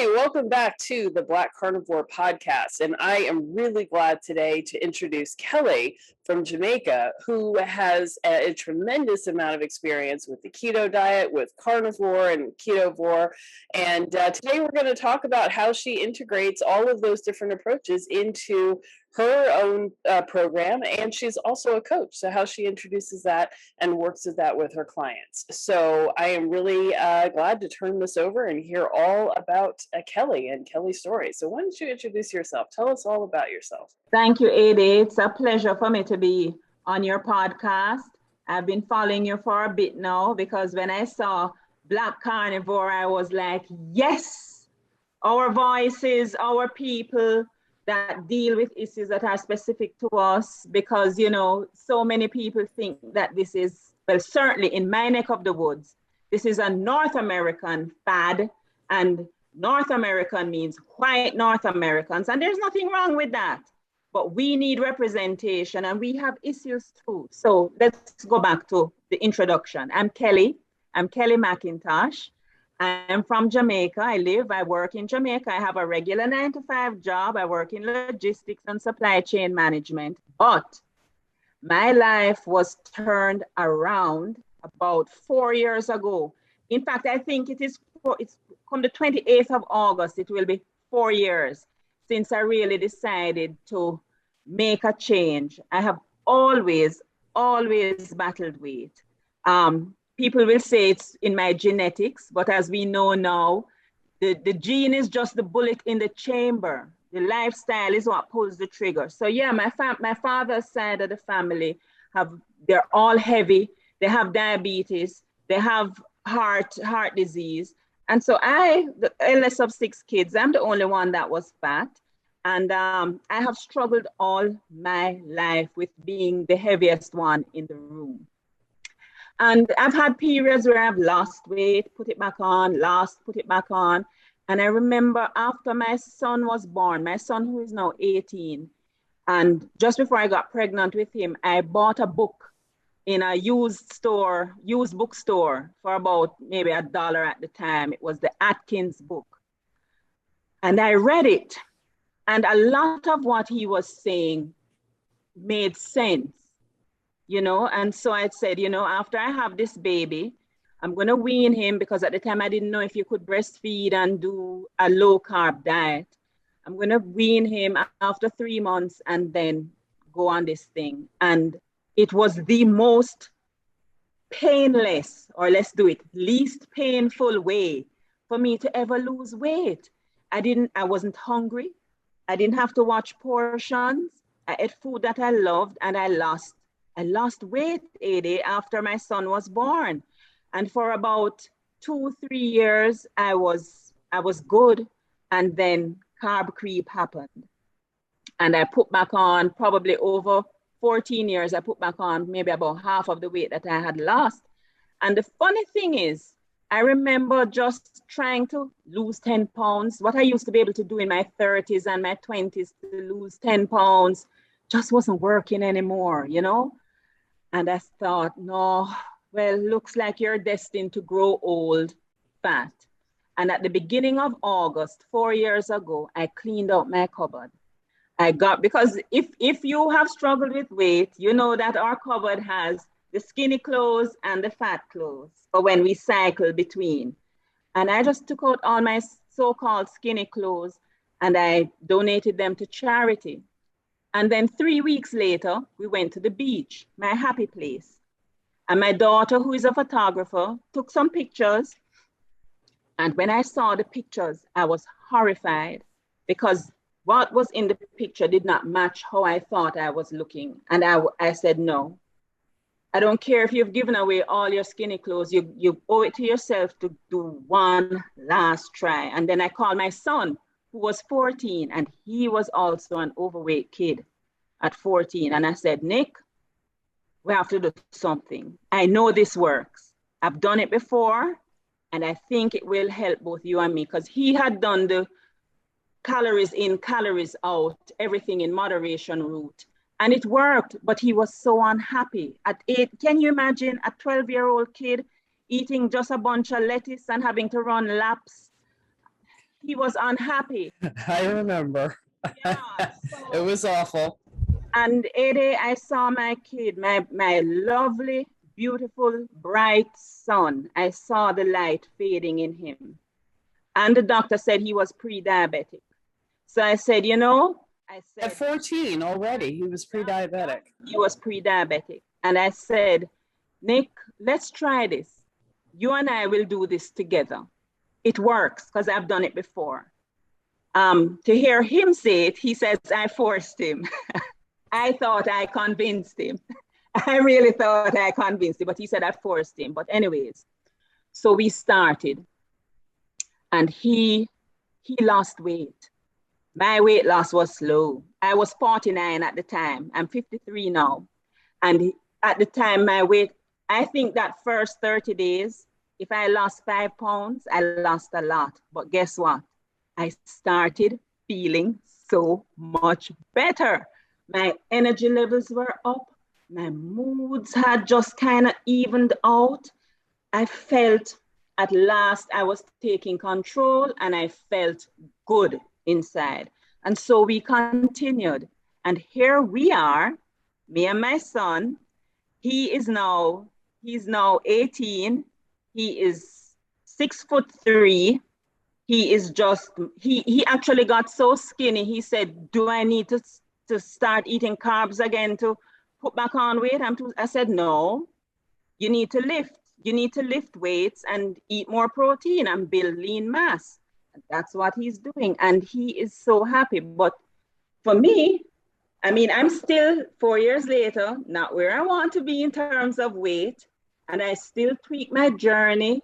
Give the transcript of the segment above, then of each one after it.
Hi, welcome back to the Black Carnivore podcast. And I am really glad today to introduce Kelly from Jamaica, who has a tremendous amount of experience with the keto diet, with carnivore and ketovore. And today we're going to talk about how she integrates all of those different approaches into her own program, and she's also a coach, so how she introduces that and works with that with her clients. So I am really glad to turn this over and hear all about Kelly and Kelly's story. So why don't you introduce yourself? Tell us all about yourself. Thank you, Adi. It's a pleasure for me to be on your podcast. I've been following you for a bit now because when I saw Black Carnivore, I was like, yes, our voices, our people that deal with issues that are specific to us, because, you know, so many people think that this is, well, certainly in my neck of the woods, this is a North American fad, and North American means white North Americans, and there's nothing wrong with that. But we need representation and we have issues too. So let's go back to the introduction. I'm Kelly McIntosh. I'm from Jamaica. I work in Jamaica. I have a regular 9-to-5 job. I work in logistics and supply chain management. But my life was turned around about 4 years ago. In fact, I think it's come the 28th of August, it will be 4 years since I really decided to make a change. I have always battled weight. People will say it's in my genetics, but as we know now, the gene is just the bullet in the chamber. The lifestyle is what pulls the trigger. So yeah, my father's side of the family they're all heavy. They have diabetes. They have heart disease. And so the eldest of 6 kids, I'm the only one that was fat. And I have struggled all my life with being the heaviest one in the room. And I've had periods where I've lost weight, put it back on, put it back on. And I remember after my son was born, my son who is now 18, and just before I got pregnant with him, I bought a book in a used bookstore for about maybe $1 at the time. It was the Atkins book. And I read it. And a lot of what he was saying made sense. You know, and so I said, you know, after I have this baby, I'm going to wean him, because at the time I didn't know if you could breastfeed and do a low carb diet. I'm going to wean him after 3 months and then go on this thing. And it was the most painless, or let's do it, least painful way for me to ever lose weight. I wasn't hungry. I didn't have to watch portions. I ate food that I loved, and I lost weight, Adi, after my son was born. And for about 2-3 years, I was good. And then carb creep happened. And I put back on, probably over 14 years, I put back on maybe about half of the weight that I had lost. And the funny thing is, I remember just trying to lose 10 pounds. What I used to be able to do in my 30s and my 20s to lose 10 pounds just wasn't working anymore, you know? And I thought, no, well, looks like you're destined to grow old, fat. And at the beginning of August, 4 years ago, I cleaned out my cupboard. Because if you have struggled with weight, you know that our cupboard has the skinny clothes and the fat clothes for when we cycle between. And I just took out all my so-called skinny clothes and I donated them to charity. And then 3 weeks later, we went to the beach, my happy place. And my daughter, who is a photographer, took some pictures. And when I saw the pictures, I was horrified, because what was in the picture did not match how I thought I was looking. And I said, no, I don't care if you've given away all your skinny clothes. You owe it to yourself to do one last try. And then I called my son, who was 14, and he was also an overweight kid at 14. And I said, Nick, we have to do something. I know this works. I've done it before, and I think it will help both you and me, because he had done the calories in, calories out, everything in moderation route. And it worked, but he was so unhappy. At 8, can you imagine a 12-year-old kid eating just a bunch of lettuce and having to run laps? he was unhappy. I remember. Yeah, It so, was awful. and Eddie, I saw my kid, my lovely, beautiful, bright son. I saw the light fading in him. And the doctor said he was pre-diabetic. So I said, I At said, 14 already, he was pre-diabetic. he was pre-diabetic. And I said, Nick, let's try this. You and I will do this together. It works because I've done it before. To hear him say it, he says, I forced him. I thought I convinced him. I really thought I convinced him, but he said I forced him. But anyways, so we started and he lost weight. My weight loss was slow. I was 49 at the time. I'm 53 now. And at the time, my weight, I think that first 30 days, if I lost 5 pounds, I lost a lot. But guess what? I started feeling so much better. My energy levels were up. My moods had just kind of evened out. I felt at last I was taking control and I felt good inside. And so we continued. And here we are, me and my son. He's now 18. He is 6'3". He actually got so skinny. He said, do I need to start eating carbs again to put back on weight? I said, no, you need to lift. You need to lift weights and eat more protein and build lean mass. That's what he's doing. And he is so happy. But for me, I mean, I'm still 4 years later, not where I want to be in terms of weight. And I still tweak my journey,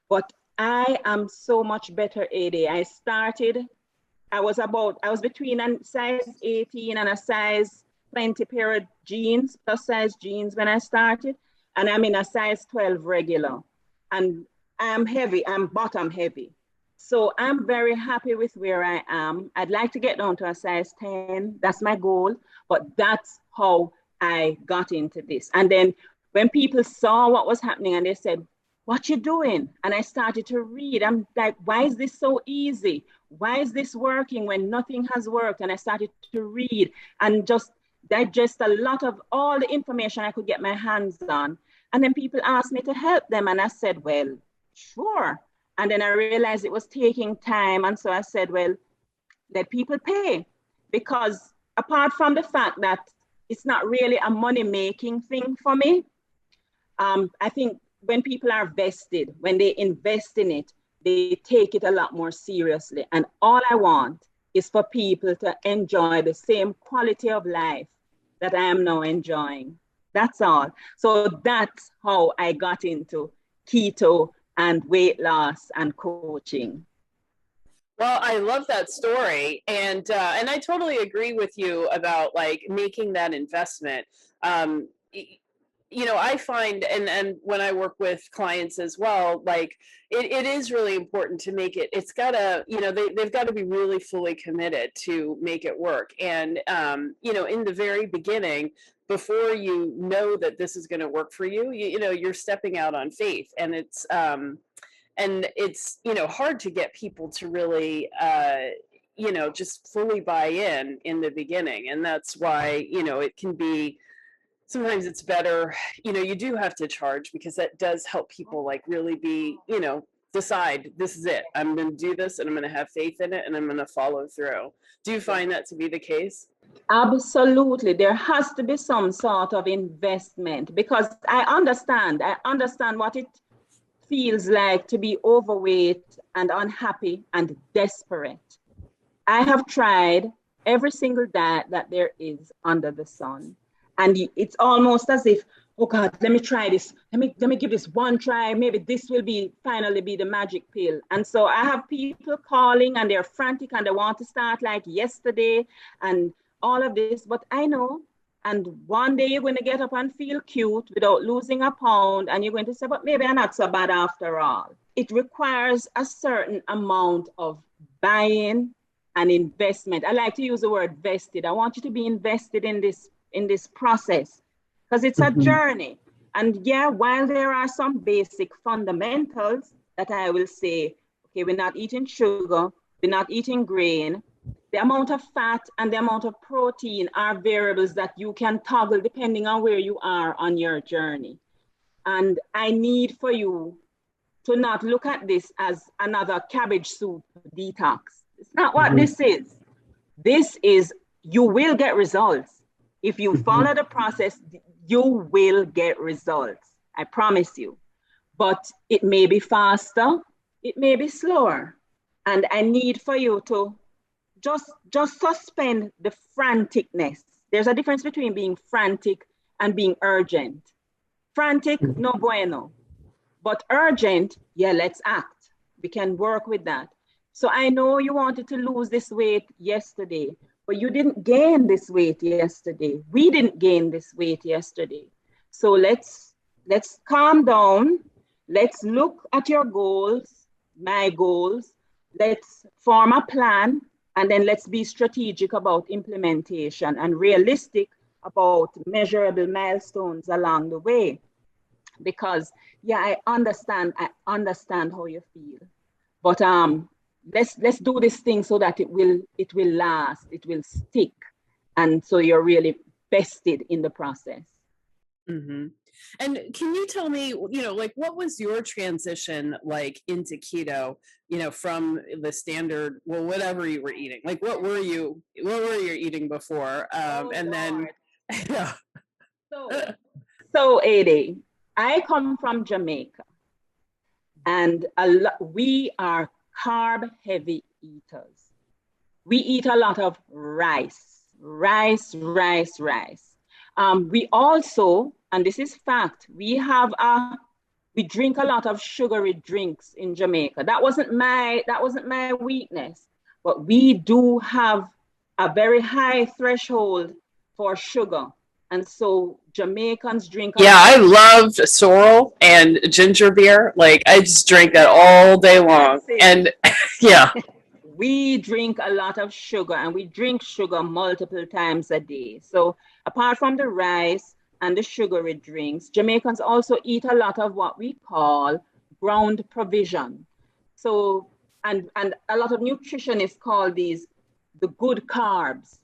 but I am so much better, AD. I was between a size 18 and a size 20 pair of jeans, plus size jeans when I started. And I'm in a size 12 regular. And I'm heavy, I'm bottom heavy. So I'm very happy with where I am. I'd like to get down to a size 10. That's my goal. But that's how I got into this. And then when people saw what was happening and they said, what you doing? And I started to read. I'm like, why is this so easy? Why is this working when nothing has worked? And I started to read and just digest a lot of all the information I could get my hands on. And then people asked me to help them. And I said, well, sure. And then I realized it was taking time. And so I said, well, let people pay. Because apart from the fact that it's not really a money-making thing for me, I think when people are vested, when they invest in it, they take it a lot more seriously. And all I want is for people to enjoy the same quality of life that I am now enjoying. That's all. So that's how I got into keto and weight loss and coaching. Well, I love that story, and I totally agree with you about like making that investment. Um, I find, and when I work with clients as well, like it is really important to make it. It's gotta, they've got to be really fully committed to make it work. And in the very beginning, before you know that this is going to work for you, you're stepping out on faith, and it's hard to get people to really just fully buy in the beginning. And that's why it can be, sometimes it's better, you do have to charge, because that does help people like really be, decide this is it, I'm going to do this, and I'm going to have faith in it, and I'm going to follow through. Do you find that to be the case? Absolutely. There has to be some sort of investment, because I understand what it feels like to be overweight and unhappy and desperate. I have tried every single diet that there is under the sun. And it's almost as if, oh God, let me try this. Let me give this one try. Maybe this will finally be the magic pill. And so I have people calling and they're frantic and they want to start like yesterday and all of this. But I know, and one day you're going to get up and feel cute without losing a pound. And you're going to say, but maybe I'm not so bad after all. It requires a certain amount of buy-in and investment. I like to use the word vested. I want you to be invested in this process, because it's a journey. And yeah, while there are some basic fundamentals that I will say, okay, we're not eating sugar, we're not eating grain. The amount of fat and the amount of protein are variables that you can toggle depending on where you are on your journey. And I need for you to not look at this as another cabbage soup detox. It's not what this is. This is, you will get results. If you follow the process, you will get results. I promise you. But it may be faster, it may be slower. And I need for you to just suspend the franticness. There's a difference between being frantic and being urgent. Frantic, no bueno. But urgent, yeah, let's act. We can work with that. So I know you wanted to lose this weight yesterday, but you didn't gain this weight yesterday. We didn't gain this weight yesterday. So let's calm down. Let's look at your goals, my goals. Let's form a plan, and then let's be strategic about implementation and realistic about measurable milestones along the way. Because yeah, I understand how you feel. But let's do this thing so that it will last, it will stick. And so you're really vested in the process. Mm-hmm. And can you tell me, like, what was your transition like into keto, from the standard, well, whatever you were eating, like, what were you eating before? And then, yeah. So AD, I come from Jamaica, and we are carb heavy eaters. We eat a lot of rice. We also, and this is fact, we drink a lot of sugary drinks in Jamaica. That wasn't my weakness, but we do have a very high threshold for sugar. And so Jamaicans drink. I love sorrel and ginger beer. Like, I just drink that all day long. And yeah. We drink a lot of sugar, and we drink sugar multiple times a day. So apart from the rice and the sugary drinks, Jamaicans also eat a lot of what we call ground provision. So, and a lot of nutritionists call these the good carbs.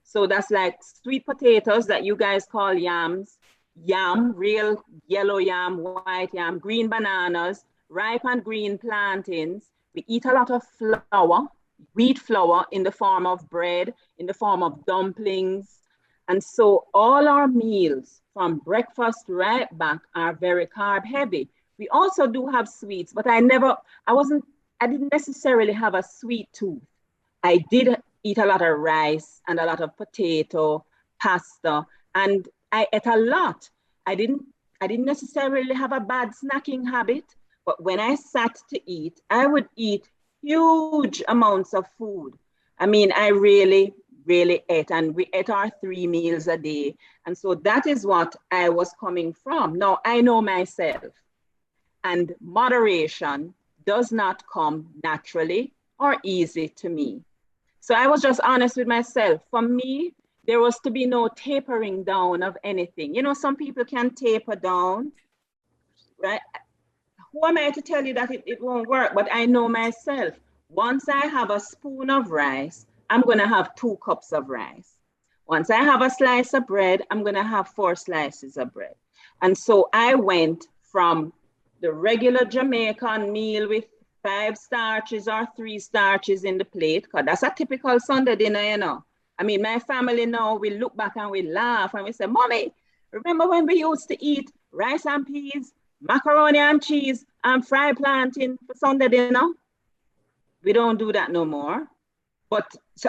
So that's like sweet potatoes that you guys call yams, yam, real yellow yam, white yam, green bananas, ripe and green plantains. We eat a lot of flour, wheat flour, in the form of bread, in the form of dumplings. And so all our meals from breakfast right back are very carb heavy. We also do have sweets, but I didn't necessarily have a sweet tooth. I did eat a lot of rice and a lot of potato, pasta, and I ate a lot. I didn't necessarily have a bad snacking habit, but when I sat to eat, I would eat huge amounts of food. I mean, I really ate, and we ate our 3 meals a day. And so that is what I was coming from. Now, I know myself, and moderation does not come naturally or easy to me. So I was just honest with myself. For me, there was to be no tapering down of anything. Some people can taper down, right? Who am I to tell you that it won't work? But I know myself. Once I have a spoon of rice, I'm going to have 2 cups of rice. Once I have a slice of bread, I'm going to have 4 slices of bread. And so I went from the regular Jamaican meal with 5 starches or 3 starches in the plate, because that's a typical Sunday dinner, I mean, my family now, we look back and we laugh and we say, Mommy, remember when we used to eat rice and peas, macaroni and cheese, and fried plantain for Sunday dinner? We don't do that no more. But so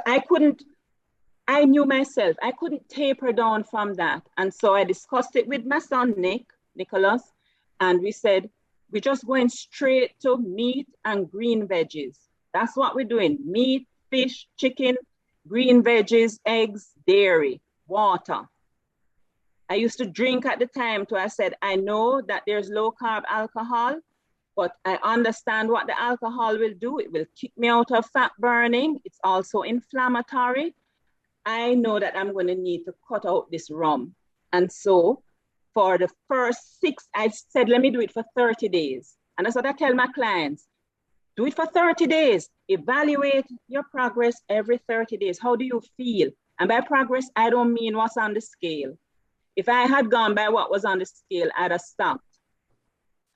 I knew myself, I couldn't taper down from that. And so I discussed it with my son, Nicholas, and we said, we're just going straight to meat and green veggies. That's what we're doing. Meat, fish, chicken, green veggies, eggs, dairy, water. I used to drink at the time, so I said, I know that there's low carb alcohol, but I understand what the alcohol will do. It will kick me out of fat burning. It's also inflammatory. I know that I'm going to need to cut out this rum. And so for the first 6, I said, let me do it for 30 days. And that's what I tell my clients. Do it for 30 days. Evaluate your progress every 30 days. How do you feel? And by progress, I don't mean what's on the scale. If I had gone by what was on the scale, I'd have stopped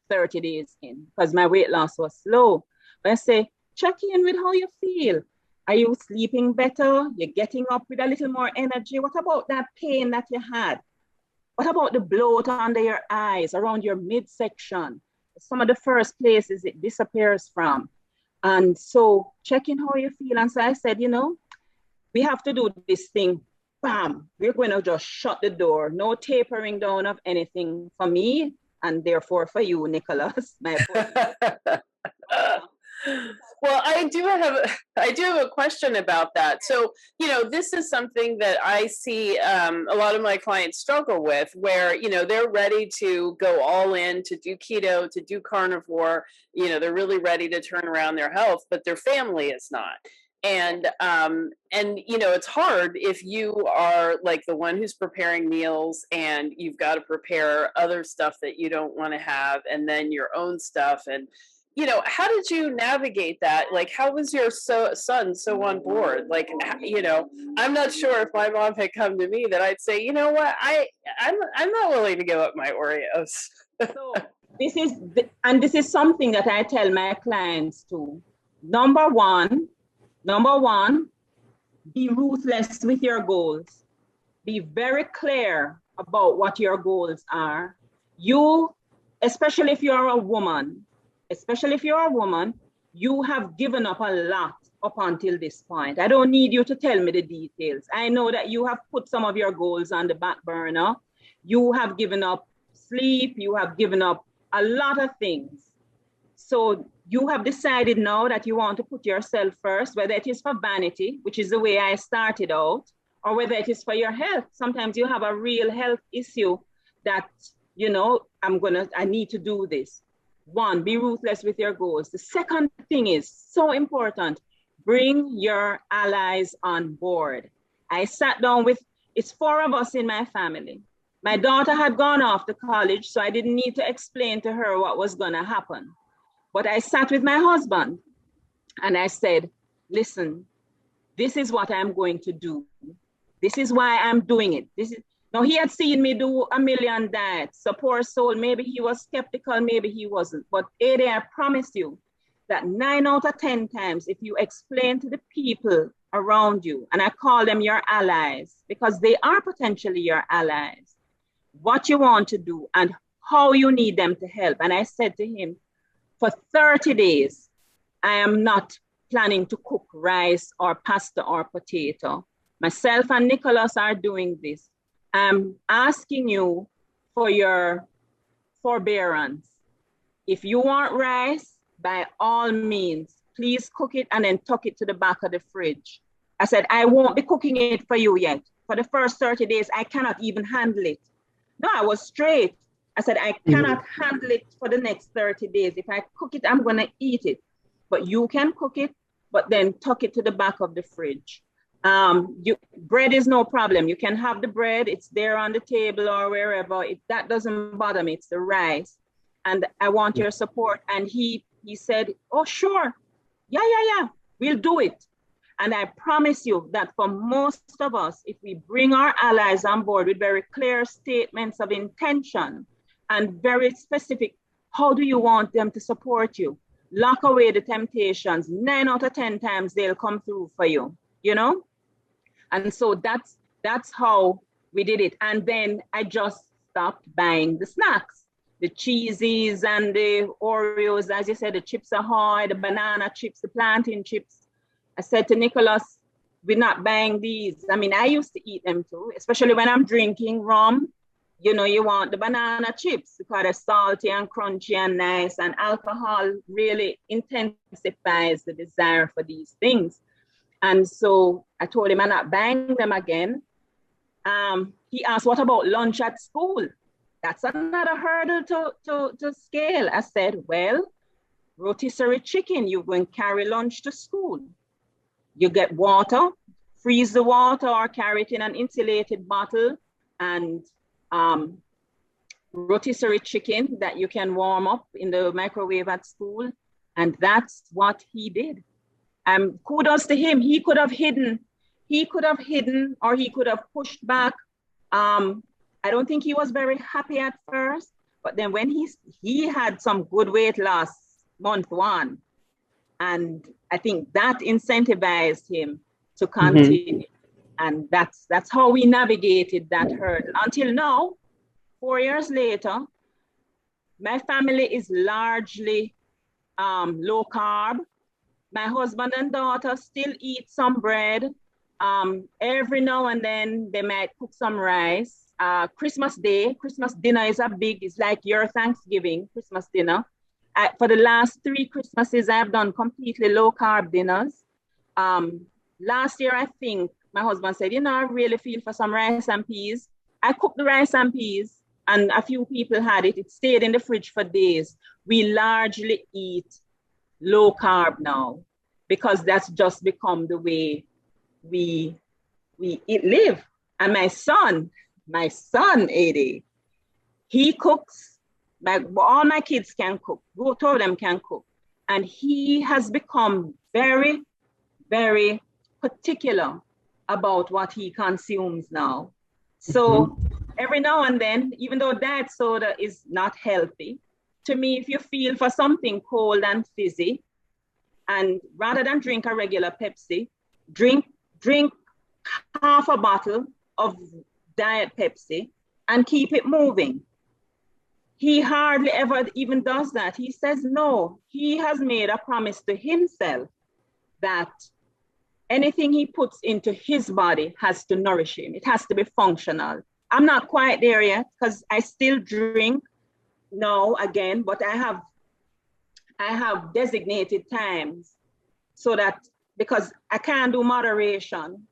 30 days in because my weight loss was slow. But I say, check in with how you feel. Are you sleeping better? You're getting up with a little more energy. What about that pain that you had? What about the bloat under your eyes, around your midsection? Some of the first places it disappears from. And so checking how you feel. And so I said, you know, we have to do this thing. Bam, we're going to just shut the door. No tapering down of anything for me, and therefore for you, Nicholas, my boy. Well, I do have a question about that. So, you know, this is something that I see a lot of my clients struggle with, where, you know, they're ready to go all in to do keto, to do carnivore. You know, they're really ready to turn around their health, but their family is not. And you know, it's hard if you are like the one who's preparing meals and you've got to prepare other stuff that you don't want to have, and then your own stuff. And you know, how did you navigate that? Like, how was your son so on board? Like, you know, I'm not sure if my mom had come to me that I'd say, you know what, I'm not willing to give up my Oreos. So this is something that I tell my clients too. Number one, be ruthless with your goals. Be very clear about what your goals are. You, especially if you're a woman, you have given up a lot up until this point. I don't need you to tell me the details. I know that you have put some of your goals on the back burner. You have given up sleep. You have given up a lot of things. So you have decided now that you want to put yourself first, whether it is for vanity, which is the way I started out, or whether it is for your health. Sometimes you have a real health issue that, you know, I need to do this. One, be ruthless with your goals. The second thing is so important. Bring your allies on board. I sat down with, it's 4 of us in my family. My daughter had gone off to college, so I didn't need to explain to her what was going to happen. But I sat with my husband and I said, listen, this is what I'm going to do. This is why I'm doing it. Now, he had seen me do a million diets. So poor soul, maybe he was skeptical, maybe he wasn't. But Ade, I promise you that 9 out of 10 times, if you explain to the people around you, and I call them your allies, because they are potentially your allies, what you want to do and how you need them to help. And I said to him, for 30 days, I am not planning to cook rice or pasta or potato. Myself and Nicholas are doing this. I'm asking you for your forbearance. If you want rice, by all means, please cook it and then tuck it to the back of the fridge. I said, I won't be cooking it for you yet. For the first 30 days, I cannot even handle it. No, I was straight. I said, I cannot handle it for the next 30 days. If I cook it, I'm going to eat it. But you can cook it, but then tuck it to the back of the fridge. Bread is no problem. You can have the bread. It's there on the table or wherever. That doesn't bother me. It's the rice. And I want your support. And he said, oh, sure. Yeah. We'll do it. And I promise you that for most of us, if we bring our allies on board with very clear statements of intention and very specific, how do you want them to support you? Lock away the temptations. 9 out of 10 times they'll come through for you, you know? And so that's how we did it. And then I just stopped buying the snacks, the cheesies and the Oreos, as you said, the Chips Ahoy, the banana chips, the plantain chips. I said to Nicholas, we're not buying these. I mean, I used to eat them too, especially when I'm drinking rum. You know, you want the banana chips because they're salty and crunchy and nice, and alcohol really intensifies the desire for these things. And so I told him I'm not buying them again. He asked, what about lunch at school? That's another hurdle to scale. I said, well, rotisserie chicken, you go and carry lunch to school. You get water, freeze the water or carry it in an insulated bottle, and rotisserie chicken that you can warm up in the microwave at school. And that's what he did. Kudos to him. He could have hidden, or he could have pushed back. I don't think he was very happy at first, but then when he had some good weight loss month one, and I think that incentivized him to continue. And that's how we navigated that hurdle until now. 4 years later, my family is largely low carb. My husband and daughter still eat some bread. Every now and then they might cook some rice. Christmas dinner is it's like your Thanksgiving, Christmas dinner. For the last 3 Christmases, I've done completely low carb dinners. Last year, I think my husband said, I really feel for some rice and peas. I cooked the rice and peas, and a few people had it. It stayed in the fridge for days. We largely eat low carb now because that's just become the way we live. And my son, AD, he cooks. All my kids can cook. Both of them can cook. And he has become very, very particular about what he consumes now. So every now and then, even though diet soda is not healthy, to me, if you feel for something cold and fizzy, and rather than drink a regular Pepsi, drink half a bottle of diet Pepsi and keep it moving. He hardly ever even does that. He says no. He has made a promise to himself that anything he puts into his body has to nourish him. It has to be functional. I'm not quite there yet because I still drink now again, but I have designated times so that, because I can't do moderation.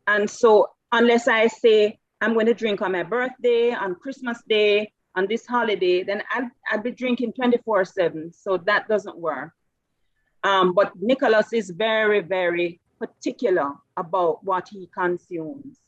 And so unless I say I'm going to drink on my birthday, on Christmas Day, on this holiday, then I'll be drinking 24/7. So that doesn't work. But Nicholas is very, very particular about what he consumes.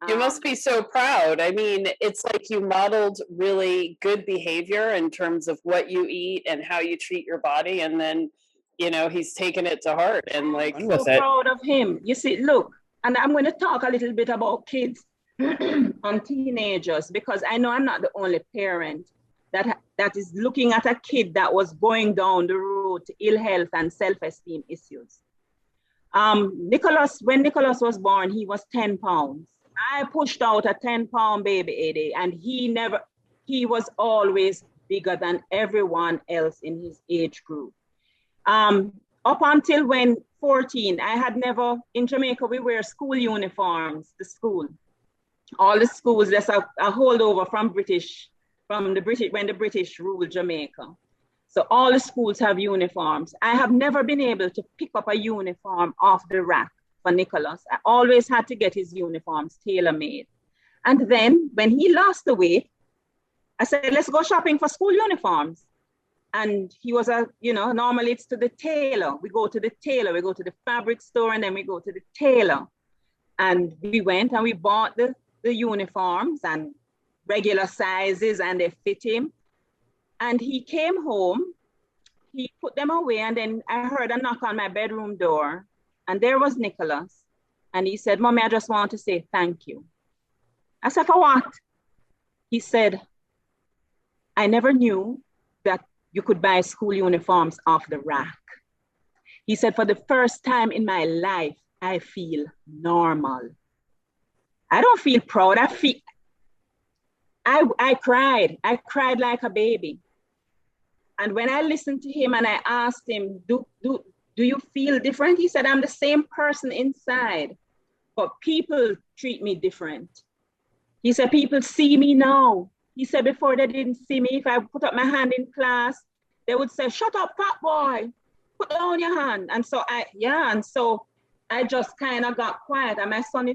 You must be so proud. I mean, it's like you modeled really good behavior in terms of what you eat and how you treat your body. And then, he's taken it to heart and I'm so proud of him. You see, look, and I'm going to talk a little bit about kids and teenagers, because I know I'm not the only parent that is looking at a kid that was going down the road to ill health and self-esteem issues. When Nicholas was born, he was 10 pounds. I pushed out a 10-pound baby, AD, and he was always bigger than everyone else in his age group. Up until when 14, I had never, in Jamaica, we wear school uniforms, the school. All the schools, that's a holdover from when the British ruled Jamaica. So all the schools have uniforms. I have never been able to pick up a uniform off the rack for Nicholas. I always had to get his uniforms tailor-made. And then when he lost the weight, I said, let's go shopping for school uniforms. And he was normally it's to the tailor. We go to the tailor, we go to the fabric store, and then we go to the tailor. And we went and we bought the uniforms and regular sizes, and they fit him. And he came home, he put them away, and then I heard a knock on my bedroom door, and there was Nicholas. And he said, Mommy, I just want to say thank you. I said, for what? He said, I never knew that you could buy school uniforms off the rack. He said, for the first time in my life, I feel normal. I don't feel proud. I cried. I cried like a baby. And when I listened to him and I asked him, do you feel different? He said, I'm the same person inside, but people treat me different. He said, people see me now. He said, before they didn't see me. If I put up my hand in class, they would say, shut up, fat boy, put down your hand. And so I just kind of got quiet. And my son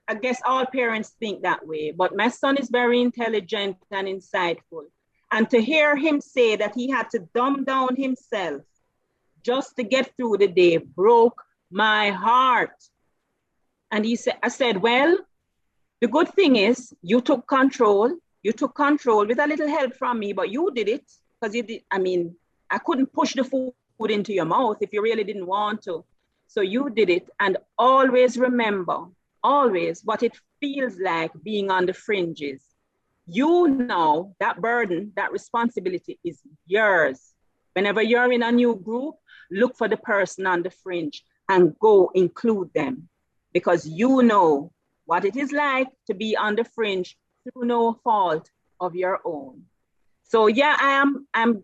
I guess all parents think that way, but my son is very intelligent and insightful. And to hear him say that he had to dumb down himself just to get through the day broke my heart. And I said, well, the good thing is you took control. You took control with a little help from me, but you did it because you did. I mean, I couldn't push the food into your mouth if you really didn't want to. So you did it. And always remember, always what it feels like being on the fringes. You know that burden, that responsibility is yours. Whenever you're in a new group, look for the person on the fringe and go include them, because you know what it is like to be on the fringe through no fault of your own. So yeah, I'm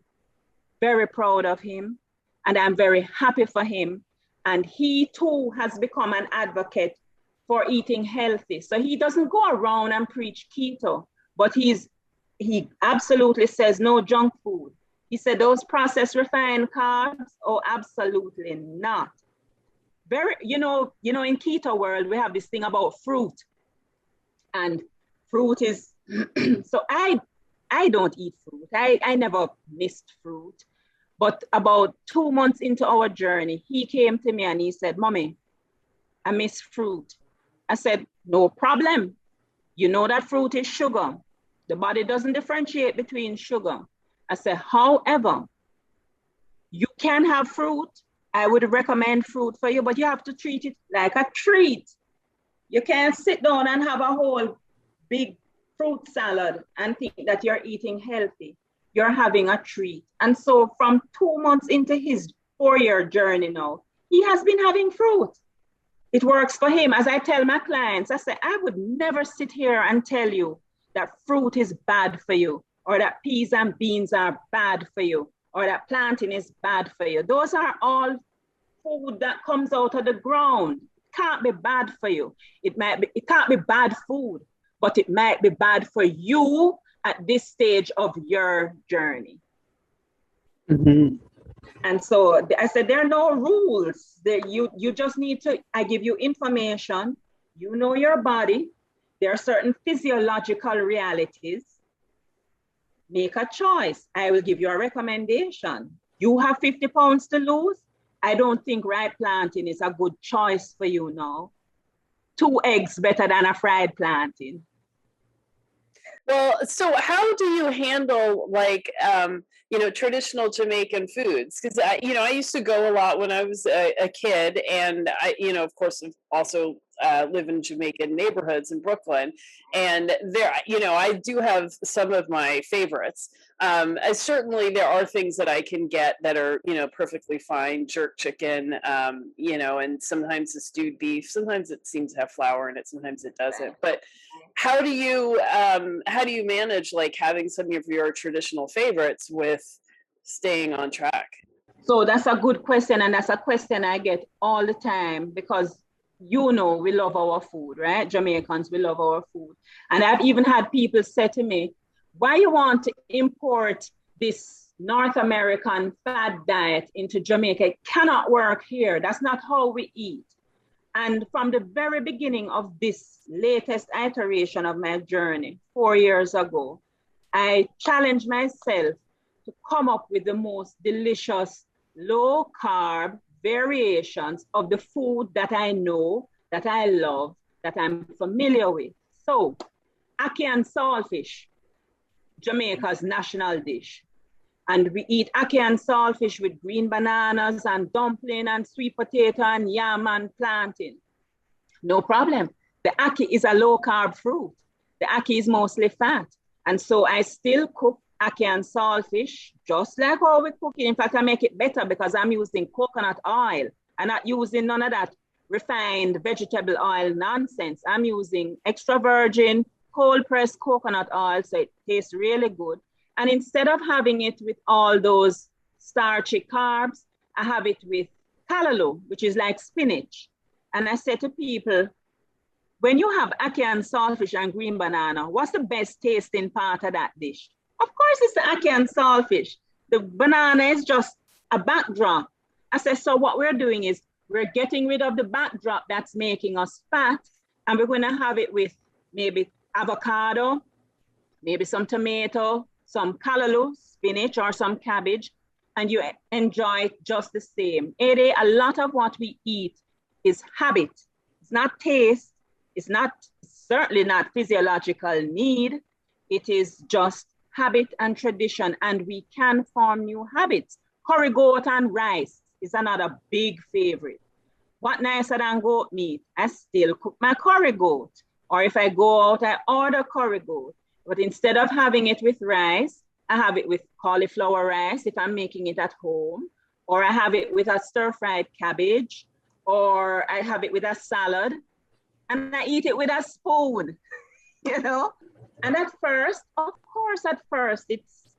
very proud of him, and I'm very happy for him. And he too has become an advocate for eating healthy. So he doesn't go around and preach keto, but he absolutely says no junk food. He said those processed refined carbs, oh, absolutely not. Very, in keto world, we have this thing about fruit, and fruit is, so I don't eat fruit. I never missed fruit. But about 2 months into our journey, he came to me and he said, Mommy, I miss fruit. I said, no problem. You know that fruit is sugar. The body doesn't differentiate between sugar. I said, however, you can have fruit. I would recommend fruit for you, but you have to treat it like a treat. You can't sit down and have a whole big fruit salad and think that you're eating healthy. You're having a treat. And so from 2 months into his 4-year journey now, he has been having fruit. It works for him. As I tell my clients, I say, I would never sit here and tell you that fruit is bad for you, or that peas and beans are bad for you, or that plantain is bad for you. Those are all food that comes out of the ground. It can't be bad for you. It can't be bad food, but it might be bad for you at this stage of your journey. Mm-hmm. And so I said, there are no rules. You just need to, I give you information. You know your body. There are certain physiological realities. Make a choice. I will give you a recommendation. You have 50 pounds to lose. I don't think ripe plantain is a good choice for you now. 2 eggs better than a fried plantain. Well, so how do you handle traditional Jamaican foods? Because I used to go a lot when I was a kid, and I, of course, also live in Jamaican neighborhoods in Brooklyn, and there, I do have some of my favorites. Certainly, there are things that I can get that are, perfectly fine. Jerk chicken, and sometimes the stewed beef. Sometimes it seems to have flour in it. Sometimes it doesn't. But how do you manage like having some of your traditional favorites with staying on track? So that's a good question, and that's a question I get all the time, because we love our food, right? Jamaicans, we love our food. And I've even had people say to me, why you want to import this North American fad diet into Jamaica? It cannot work here. That's not how we eat. And from the very beginning of this latest iteration of my journey, 4 years ago, I challenged myself to come up with the most delicious low carb variations of the food that I know, that I love, that I'm familiar with. So, ackee and saltfish, Jamaica's national dish. And we eat ackee and saltfish with green bananas and dumpling and sweet potato and yam and plantain. No problem. The ackee is a low carb fruit. The ackee is mostly fat. And so I still cook ackee and saltfish just like how we cook it. In fact, I make it better because I'm using coconut oil. I'm not using none of that refined vegetable oil nonsense. I'm using extra virgin, cold pressed coconut oil, so it tastes really good. And instead of having it with all those starchy carbs, I have it with callaloo, which is like spinach. And I say to people, when you have ackee and saltfish and green banana, what's the best tasting part of that dish? Of course, it's the ackee and saltfish. The banana is just a backdrop. I say, so what we're doing is we're getting rid of the backdrop that's making us fat, and we're going to have it with maybe avocado, maybe some tomato, some callaloo, spinach, or some cabbage, and you enjoy it just the same. A lot of what we eat is habit. It's not taste. It's certainly not physiological need. It is just habit and tradition, and we can form new habits. Curry goat and rice is another big favorite. What nicer than goat meat? I still cook my curry goat. Or if I go out, I order curry goat. But instead of having it with rice, I have it with cauliflower rice if I'm making it at home. Or I have it with a stir-fried cabbage. Or I have it with a salad. And I eat it with a spoon, you know? And at first, of course,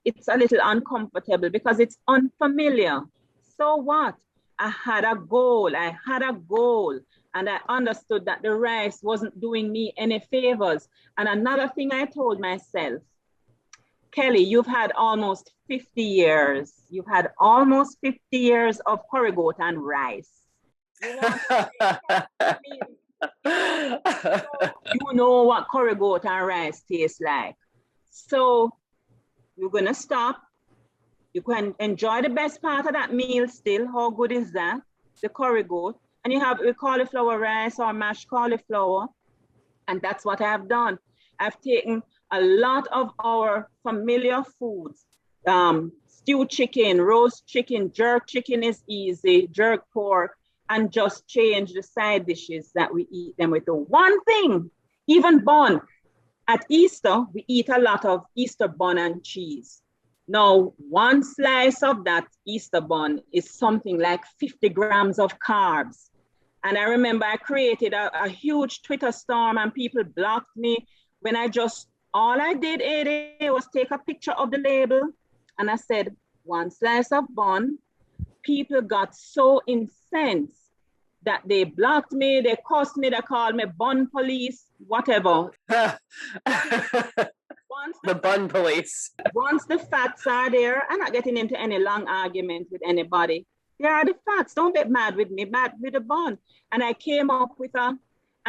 it's a little uncomfortable because it's unfamiliar. So what? I had a goal, and I understood that the rice wasn't doing me any favors. And another thing I told myself, Kelly, you've had almost 50 years. You've had almost 50 years of curry goat and rice. You know what curry goat and rice tastes like. So you're gonna stop. You can enjoy the best part of that meal still. How good is that? The curry goat. And you have cauliflower rice or mashed cauliflower. And that's what I've done. I've taken a lot of our familiar foods, stewed chicken, roast chicken, jerk chicken is easy, jerk pork, and just change the side dishes that we eat them with. The one thing, even bun. At Easter, we eat a lot of Easter bun and cheese. Now, one slice of that Easter bun is something like 50 grams of carbs. And I remember I created a huge Twitter storm and people blocked me when all I did, AD, was take a picture of the label and I said, one slice of bun. People got so incensed that they blocked me, they cussed me, they called me bun police, whatever. The bun police. Once the facts are there, I'm not getting into any long argument with anybody. There are the facts. Don't get mad with me, mad with the bun. And I came up with an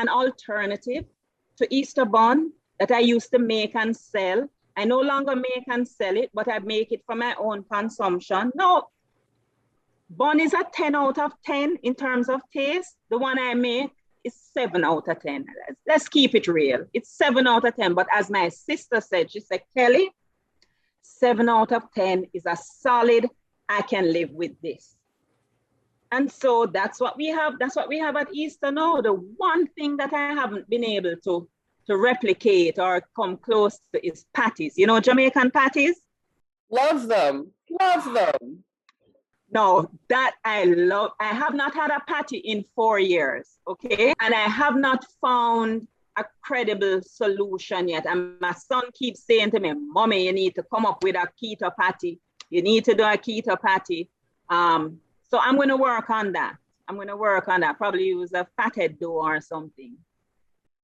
alternative to Easter bun that I used to make and sell. I no longer make and sell it, but I make it for my own consumption. No, bun is a 10 out of 10 in terms of taste. The one I make is 7 out of 10. Let's keep it real. It's 7 out of 10. But as my sister said, she said, Kelly, 7 out of 10 is a solid, I can live with this. And so that's what we have. That's what we have at Easter now. The one thing that I haven't been able to replicate or come close to is patties. You know, Jamaican patties? Love them. Love them. No, that I love. I have not had a patty in 4 years, okay? And I have not found a credible solution yet. And my son keeps saying to me, Mommy, you need to come up with a keto patty. You need to do a keto patty. So I'm going to work on that. Probably use a fathead dough or something.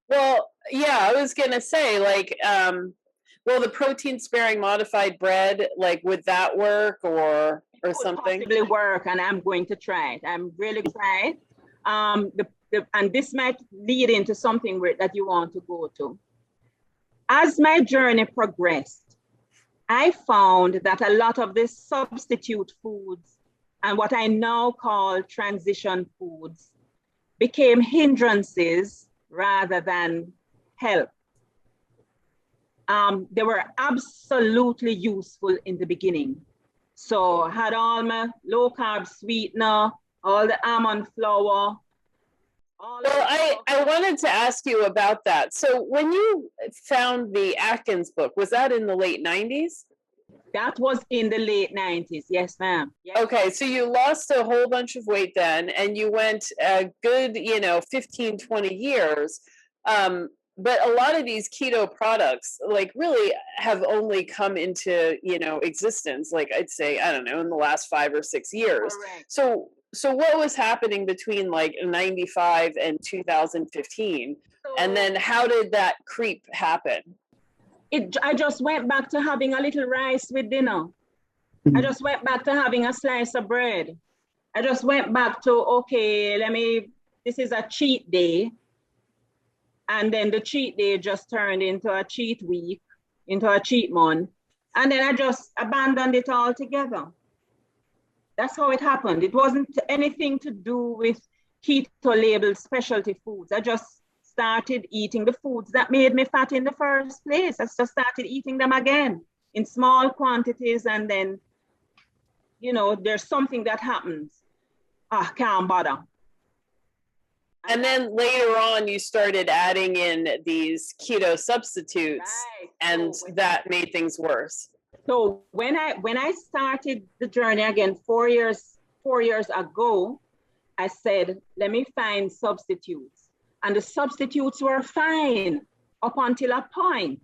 Well, yeah, I was going to say, like, well, the protein sparing modified bread, like, would that work or something? Possibly work, and I'm going to try it. I'm really trying it. And this might lead into something that you want to go to. As my journey progressed, I found that a lot of the substitute foods and what I now call transition foods became hindrances rather than help. They were absolutely useful in the beginning. So I had all my low carb sweetener, all the almond flour. I wanted to ask you about that. So when you found the Atkins book, was that in the late 90s? That was in the late 90s. Yes, ma'am. Yes. Okay, so you lost a whole bunch of weight then, and you went a good, 15, 20 years. But a lot of these keto products, like, really have only come into, existence, like, I'd say, I don't know, in the last 5 or 6 years. Correct. So what was happening between, like, 95 and 2015? And then how did that creep happen? I just went back to having a little rice with dinner. I just went back to having a slice of bread. I just went back to, okay, this is a cheat day. And then the cheat day just turned into a cheat week, into a cheat month. And then I just abandoned it altogether. That's how it happened. It wasn't anything to do with keto labeled specialty foods. I just started eating the foods that made me fat in the first place. I just started eating them again in small quantities, and then there's something that happens. Can't bother. And then later on, you started adding in these keto substitutes, Right. and that made things worse. So when I started the journey again 4 years ago, I said, let me find substitutes. And the substitutes were fine up until a point.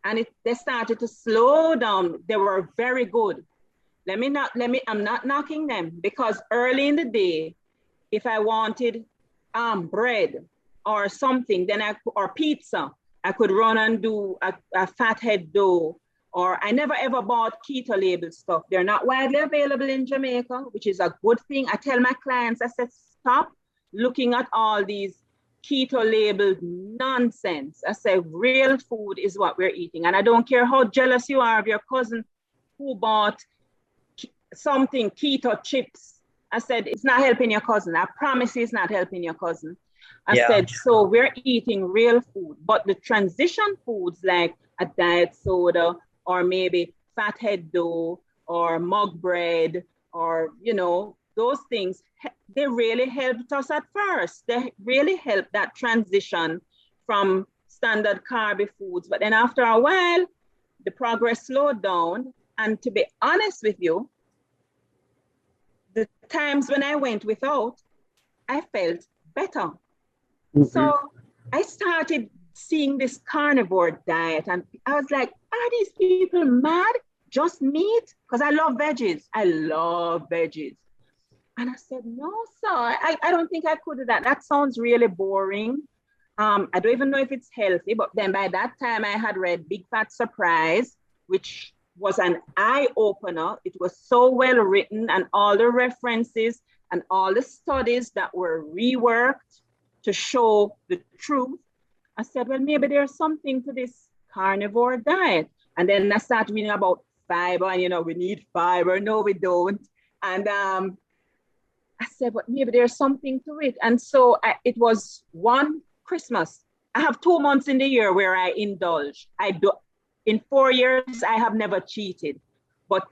And they started to slow down. They were very good. I'm not knocking them, because early in the day, if I wanted bread or something, or pizza, I could run and do a fathead dough. Or I never ever bought keto label stuff. They're not widely available in Jamaica, which is a good thing. I tell my clients, I said, stop looking at all these keto labeled nonsense. I say, real food is what we're eating. And I don't care how jealous you are of your cousin who bought something, keto chips. I said, it's not helping your cousin. I promise you it's not helping your cousin. I said, so we're eating real food. But the transition foods like a diet soda, or maybe fathead dough, or mug bread, or, those things, they really helped us at first. They really helped that transition from standard carby foods. But then after a while, the progress slowed down. And to be honest with you, the times when I went without, I felt better. Mm-hmm. So I started seeing this carnivore diet, and I was like, are these people mad? Just meat? Because I love veggies. I love veggies. And I said, no, sir, I don't think I could do that. That sounds really boring. I don't even know if it's healthy. But then by that time, I had read Big Fat Surprise, which was an eye-opener. It was so well written, and all the references and all the studies that were reworked to show the truth. I said, well, maybe there's something to this carnivore diet. And then I started reading about fiber, and we need fiber. No, we don't. And I said, but maybe there's something to it. And so it was one Christmas. I have 2 months in the year where I indulge. In 4 years, I have never cheated. But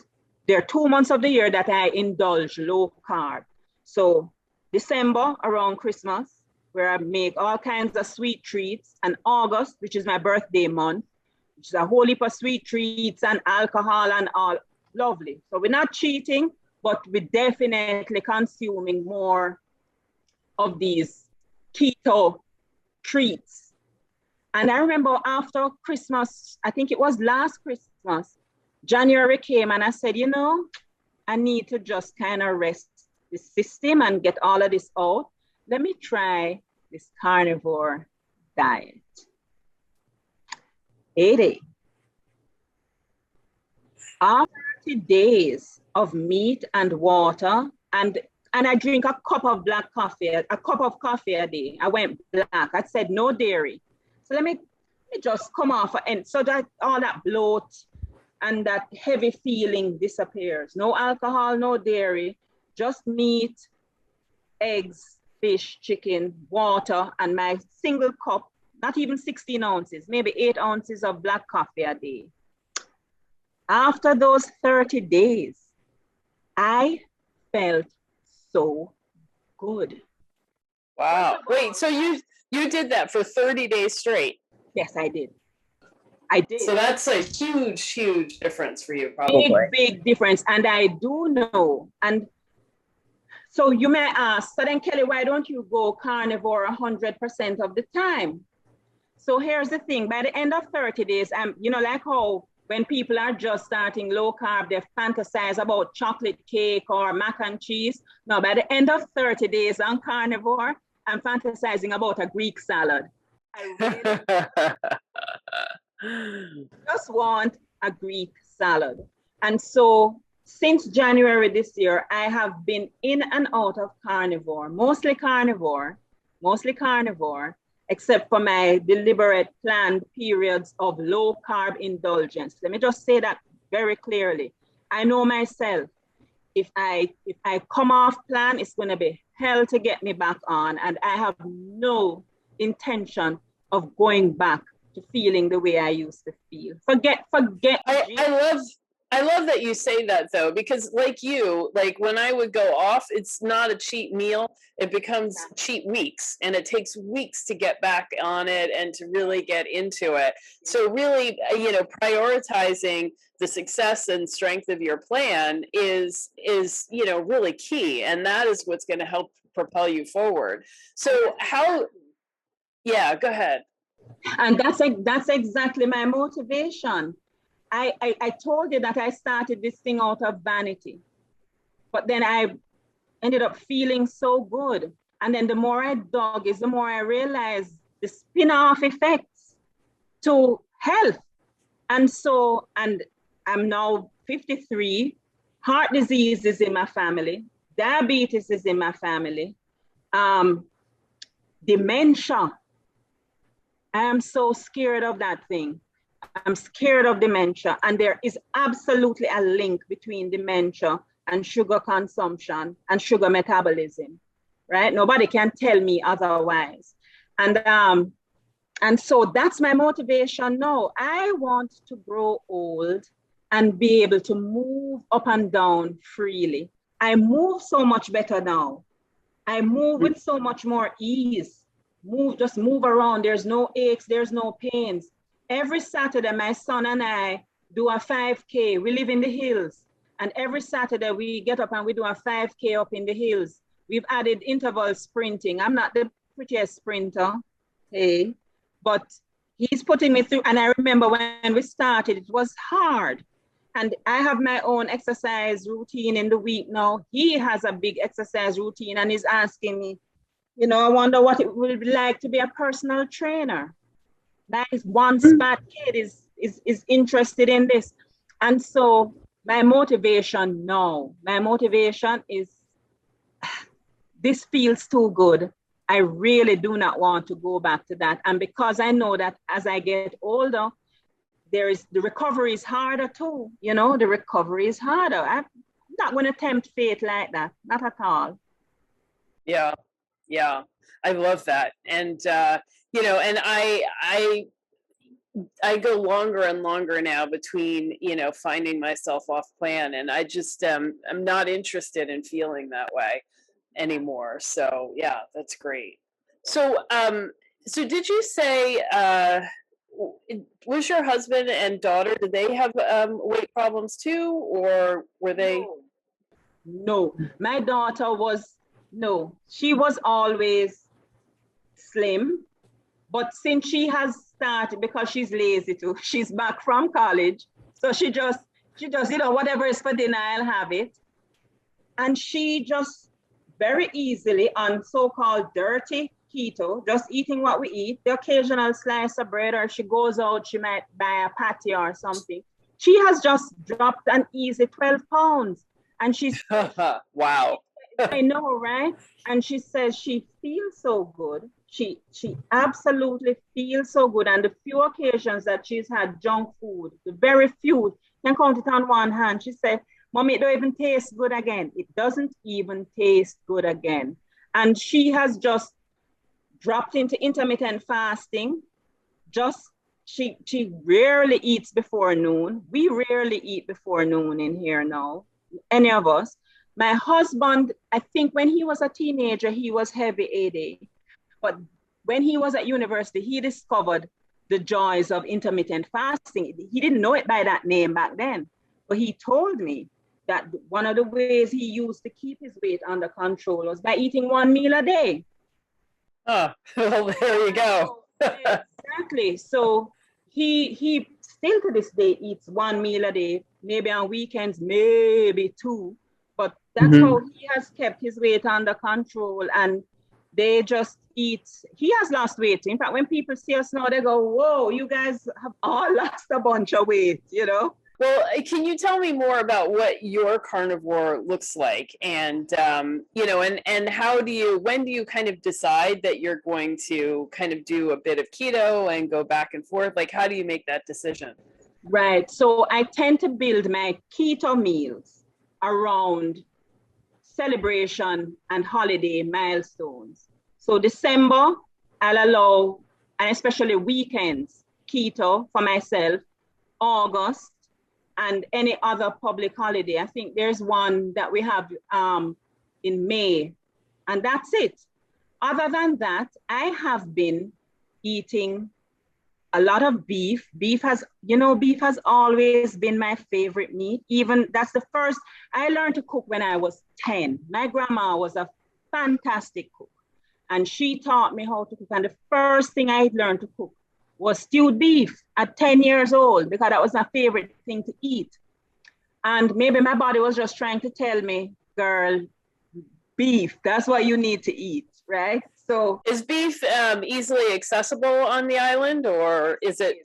there are 2 months of the year that I indulge low carb. So December, around Christmas, where I make all kinds of sweet treats, and August, which is my birthday month, which is a whole heap of sweet treats and alcohol and all. Lovely. So we're not cheating, but we're definitely consuming more of these keto treats. And I remember after Christmas, I think it was last Christmas, January came, and I said, I need to just kind of rest the system and get all of this out. Let me try this carnivore diet. 80. After 30 days of meat and water, and I drink a cup of black coffee, a cup of coffee a day. I went black. I said no dairy. So let me just come off, and so that all that bloat and that heavy feeling disappears. No alcohol, no dairy, just meat, eggs, fish, chicken, water, and my single cup, not even 16 ounces, maybe 8 ounces of black coffee a day. After those 30 days, I felt so good. Wow. Wait, so you did that for 30 days straight? Yes, I did. I did. So that's a huge, huge difference for you, probably. Big difference. And I do know. And so you may ask, so then Kelly, why don't you go carnivore 100% of the time? So here's the thing, by the end of 30 days, like how when people are just starting low carb, they fantasize about chocolate cake or mac and cheese. No, by the end of 30 days on carnivore, I'm fantasizing about a Greek salad. I really just want a Greek salad. And so since January this year, I have been in and out of carnivore, mostly carnivore, except for my deliberate planned periods of low carb indulgence. Let me just say that very clearly. I know myself. If I come off plan, it's going to be hell to get me back on, and I have no intention of going back to feeling the way I used to feel. Forget. I I love that you say that though, because like you, like when I would go off, it's not a cheat meal. It becomes cheat weeks, and it takes weeks to get back on it and to really get into it. So really, prioritizing the success and strength of your plan is really key, and that is what's going to help propel you forward. So how? Yeah, go ahead. And that's exactly my motivation. I told you that I started this thing out of vanity, but then I ended up feeling so good. And then the more I dug is the more I realized the spin-off effects to health. And I'm now 53. Heart disease is in my family. Diabetes is in my family. Dementia. I am so scared of that thing. I'm scared of dementia. And there is absolutely a link between dementia and sugar consumption and sugar metabolism, right? Nobody can tell me otherwise. And so that's my motivation now. I want to grow old and be able to move up and down freely. I move so much better now. I move with so much more ease. Just move around. There's no aches, there's no pains. Every Saturday, my son and I do a 5K. We live in the hills. And every Saturday we get up and we do a 5K up in the hills. We've added interval sprinting. I'm not the prettiest sprinter, hey, but he's putting me through. And I remember when we started, it was hard. And I have my own exercise routine in the week now. He has a big exercise routine and he's asking me, I wonder what it would be like to be a personal trainer. That is one smart kid is interested in this. And so my motivation is this feels too good. I really do not want to go back to that. And because I know that as I get older, the recovery is harder too. The recovery is harder. I'm not going to tempt fate like that. Not at all. Yeah. Yeah. I love that. And, and I go longer and longer now between, finding myself off plan, and I just, I'm not interested in feeling that way anymore. So yeah, that's great. So, so did you say, was your husband and daughter, did they have weight problems too, or were they? No, my daughter she was always slim, but since she has started, because she's lazy too, she's back from college, so she just whatever is for dinner, I'll have it. And she just very easily on so-called dirty keto, just eating what we eat, the occasional slice of bread, or she goes out, she might buy a patty or something. She has just dropped an easy 12 pounds. And she's wow. I know, right? And she says she feels so good. She absolutely feels so good. And the few occasions that she's had junk food, the very few, can count it on one hand. She said, Mommy, it don't even taste good again. It doesn't even taste good again. And she has just dropped into intermittent fasting. She rarely eats before noon. We rarely eat before noon in here now, any of us. My husband, I think when he was a teenager, he was heavy AD. But when he was at university, he discovered the joys of intermittent fasting. He didn't know it by that name back then, but he told me that one of the ways he used to keep his weight under control was by eating one meal a day. Oh, well, there you go. Exactly. So he still to this day eats one meal a day, maybe on weekends, maybe two. But that's how he has kept his weight under control. And they just eat. He has lost weight. In fact, when people see us now, they go, whoa, you guys have all lost a bunch of weight, Well, can you tell me more about what your carnivore looks like, and and when do you kind of decide that you're going to kind of do a bit of keto and go back and forth? Like, how do you make that decision? Right. So I tend to build my keto meals around celebration and holiday milestones. So December, I'll allow, and especially weekends, keto for myself. August, and any other public holiday. I think there's one that we have in May, and that's it. Other than that, I have been eating a lot of beef. Beef has always been my favorite meat. Even that's the first, I learned to cook when I was 10. My grandma was a fantastic cook, and she taught me how to cook. And the first thing I learned to cook was stewed beef at 10 years old, because that was my favorite thing to eat. And maybe my body was just trying to tell me, girl, beef, that's what you need to eat, right? So is beef easily accessible on the island, or is it?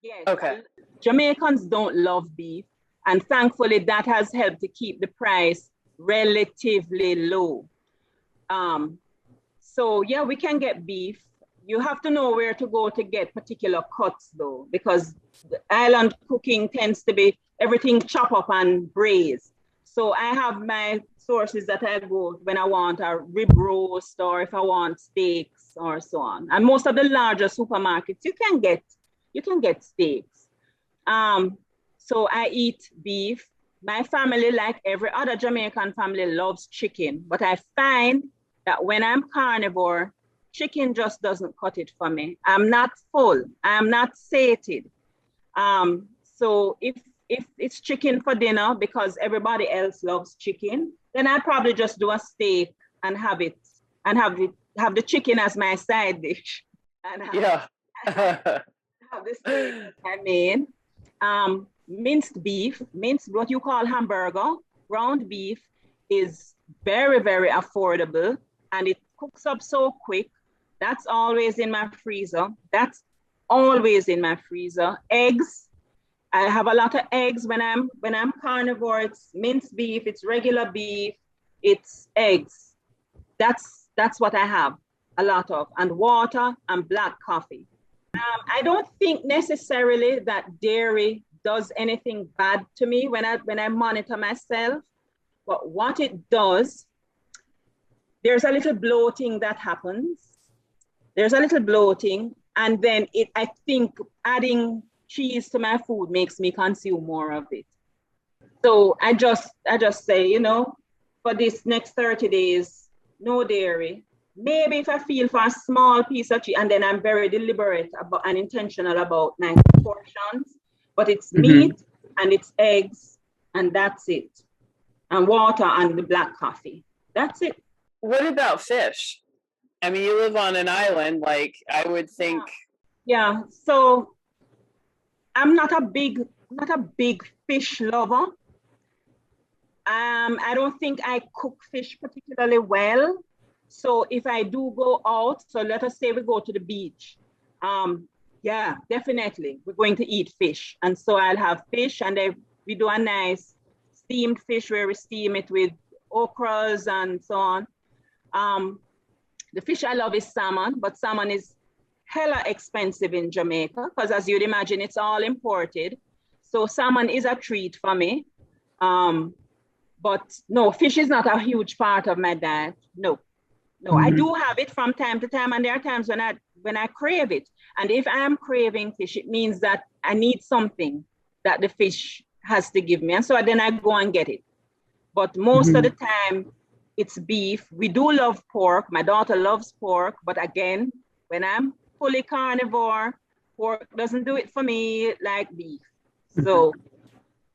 yes. Okay. Jamaicans don't love beef, and thankfully that has helped to keep the price relatively low. So yeah, we can get beef. You have to know where to go to get particular cuts though, because the island cooking tends to be everything chop up and braised. So I have my sources that I go when I want a rib roast, or if I want steaks or so on. And most of the larger supermarkets, you can get steaks. So I eat beef. My family, like every other Jamaican family, loves chicken, but I find that when I'm carnivore, chicken just doesn't cut it for me. I'm not full. I'm not sated. So if it's chicken for dinner because everybody else loves chicken, then I probably just do a steak and have the chicken as my side dish. And Yeah. have the steak as my main. Minced beef, what you call hamburger, ground beef, is very, very affordable, and it cooks up so quick. That's always in my freezer. Eggs. I have a lot of eggs when I'm carnivore. It's minced beef, it's regular beef, it's eggs. That's what I have a lot of, and water and black coffee. I don't think necessarily that dairy does anything bad to me when I monitor myself, but what it does, there's a little bloating that happens. And then I think adding cheese to my food makes me consume more of it. So I just say, for this next 30 days, no dairy. Maybe if I feel for a small piece of cheese, and then I'm very deliberate about and intentional about my portions, but it's meat and it's eggs, and that's it. And water and the black coffee. That's it. What about fish? I mean, you live on an island, like I would think. Yeah. So I'm not a big fish lover. I don't think I cook fish particularly well. So if I do go out, so let us say we go to the beach, yeah, definitely we're going to eat fish. And so I'll have fish, and we do a nice steamed fish where we steam it with okras and so on. The fish I love is salmon, but salmon is hella expensive in Jamaica because, as you'd imagine, it's all imported. So salmon is a treat for me. But no, fish is not a huge part of my diet. No, I do have it from time to time, and there are times when I crave it. And if I am craving fish, it means that I need something that the fish has to give me. And so then I go and get it. But most of the time, it's beef. We do love pork. My daughter loves pork. But again, when I'm fully carnivore, pork doesn't do it for me like beef. So,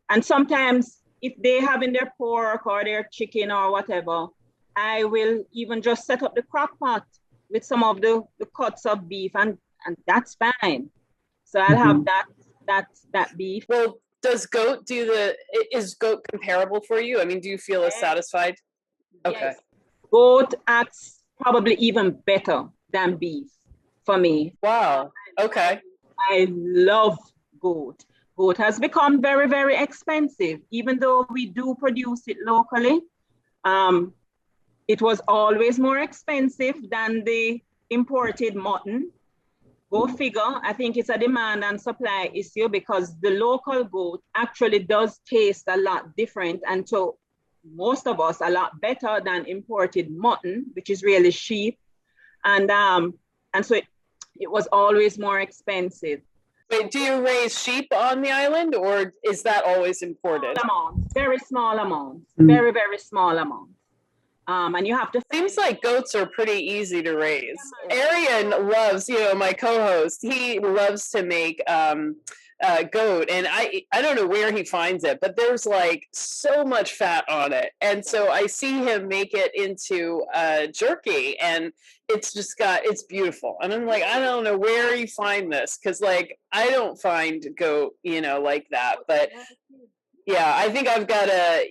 and sometimes if they have in their pork or their chicken or whatever, I will even just set up the crock pot with some of the cuts of beef, and that's fine. So I'll have that beef. Well, is goat comparable for you? I mean, do you feel as satisfied? Okay. Yes. Goat acts probably even better than beef for me. Wow. Okay. I love goat. Goat has become very, very expensive, even though we do produce it locally. It was always more expensive than the imported mutton. Go figure. I think it's a demand and supply issue, because the local goat actually does taste a lot different, and so most of us a lot better than imported mutton, which is really sheep. And so it was always more expensive. Wait, do you raise sheep on the island, or is that always imported? Small amounts, very small amounts, very, very small amounts. And you have to. Seems like goats are pretty easy to raise. Arian loves, my co-host. He loves to make goat, and I don't know where he finds it, but there's like so much fat on it, and so I see him make it into jerky, and it's beautiful, and I'm like, I don't know where you find this, because like I don't find goat like that, but yeah, I think I've got to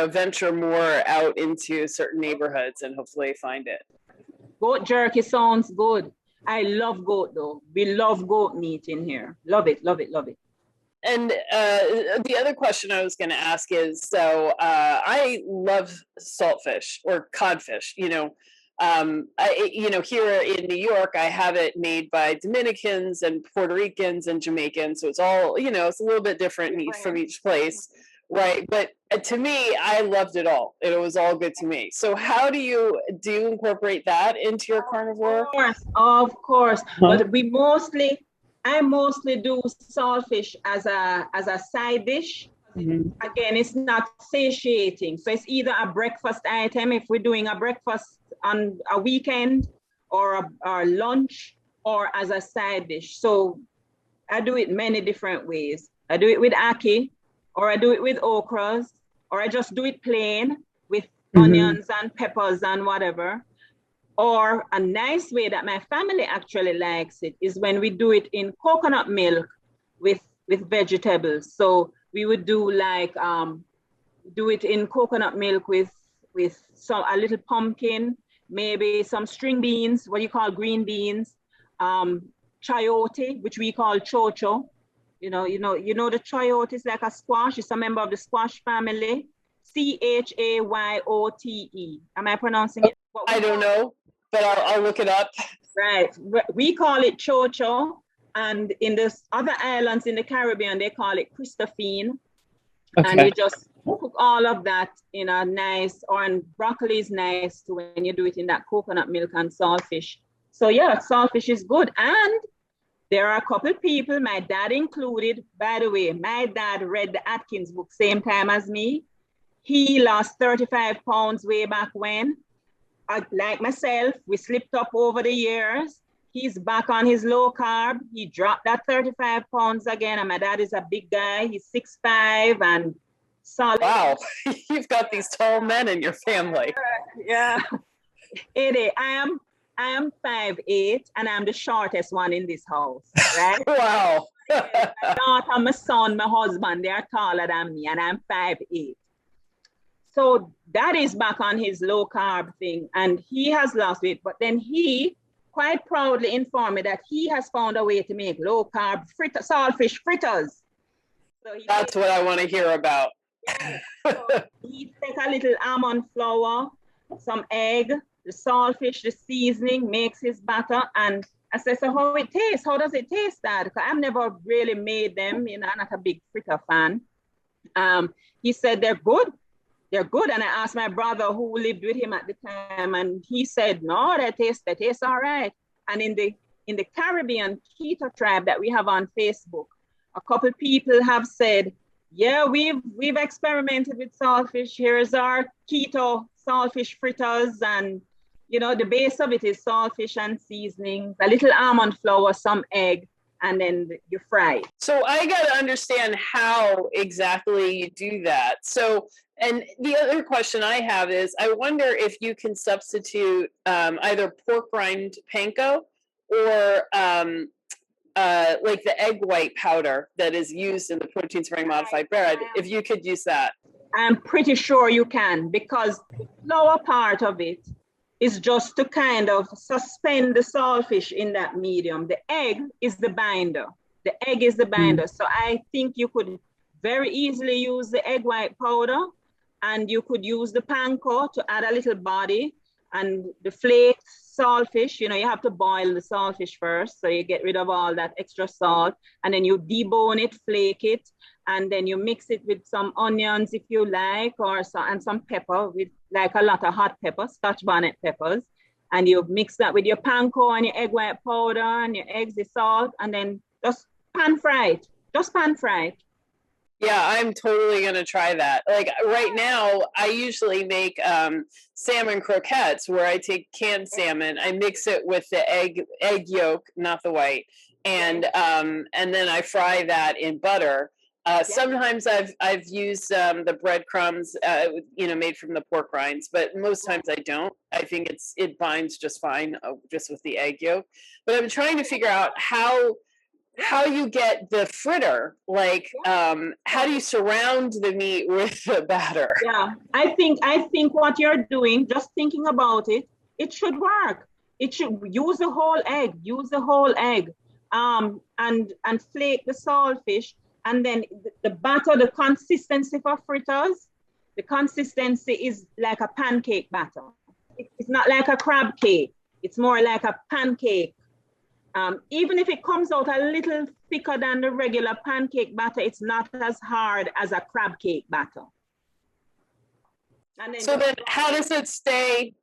venture more out into certain neighborhoods and hopefully find it. Goat jerky sounds good. I love goat though. We love goat meat in here. Love it, love it, love it. And the other question I was going to ask is, so I love saltfish or codfish. Here in New York, I have it made by Dominicans and Puerto Ricans and Jamaicans. So it's all, it's a little bit different from each place. Right. But to me, I loved it all. It was all good to me. So how do you incorporate that into your carnivore? Of course. But I mostly do saltfish as a side dish. Mm-hmm. Again, it's not satiating. So it's either a breakfast item if we're doing a breakfast on a weekend, or a lunch, or as a side dish. So I do it many different ways. I do it with ackee, or I do it with okras, or I just do it plain with onions and peppers and whatever. Or a nice way that my family actually likes it is when we do it in coconut milk with vegetables. So we would do do it in coconut milk with a little pumpkin, maybe some string beans, what you call green beans, chayote, which we call chocho. You know the chayote is like a squash. It's a member of the squash family. Chayote. Am I pronouncing it? I don't know, but I'll look it up. Right. We call it chocho, and in the other islands in the Caribbean, they call it Christophine. Okay. And you just cook all of that in a nice, and broccoli is nice too when you do it in that coconut milk and saltfish. So yeah, saltfish is good. And there are a couple people, my dad included. By the way, my dad read the Atkins book same time as me. He lost 35 pounds way back when. Like myself, we slipped up over the years. He's back on his low carb. He dropped that 35 pounds again. And my dad is a big guy. He's 6'5" and solid. Wow, you've got these tall men in your family. Yeah. I am 5'8", and I'm the shortest one in this house, right? Wow. My daughter, my son, my husband, they are taller than me, and I'm 5'8". So that is back on his low carb thing, and he has lost weight. But then he quite proudly informed me that he has found a way to make low carb saltfish fritters. So that's what I want to hear about. Yeah. So he take a little almond flour, some egg, the saltfish, the seasoning, makes his batter, and I said, so how it tastes? How does it taste, Dad? Because I've never really made them. I'm not a big fritter fan. He said they're good. They're good. And I asked my brother who lived with him at the time, and he said, no, they taste all right. And in the Caribbean keto tribe that we have on Facebook, a couple people have said, yeah, we've experimented with saltfish. Here's our keto saltfish fritters, and the base of it is saltfish and seasonings, a little almond flour, some egg, and then you fry it. So I got to understand how exactly you do that. So, and the other question I have is, I wonder if you can substitute either pork rind panko or like the egg white powder that is used in the protein sparing modified bread, if you could use that. I'm pretty sure you can, because the flour part of it is just to kind of suspend the saltfish in that medium. The egg is the binder. The egg is the binder. So I think you could very easily use the egg white powder, and you could use the panko to add a little body, and the flaked saltfish, you have to boil the saltfish first, so you get rid of all that extra salt, and then you debone it, flake it, and then you mix it with some onions if you like, and some pepper, with like a lot of hot pepper, Scotch bonnet peppers, and you mix that with your panko and your egg white powder and your eggs, the salt, and then Just pan fried. Just pan fried. Yeah, I'm totally gonna try that. Like right now, I usually make salmon croquettes where I take canned salmon, I mix it with the egg yolk, not the white, and then I fry that in butter. Sometimes I've used the breadcrumbs, made from the pork rinds, but most times I don't. I think it binds just fine, just with the egg yolk. But I'm trying to figure out how you get the fritter, like how do you surround the meat with the batter? Yeah, I think what you're doing, just thinking about it, it should work. It should use the whole egg, and flake the saltfish, and then the batter, the consistency for fritters, the consistency is like a pancake batter. It's not like a crab cake. It's more like a pancake. Even if it comes out a little thicker than the regular pancake batter, it's not as hard as a crab cake batter. And then so then how does it stay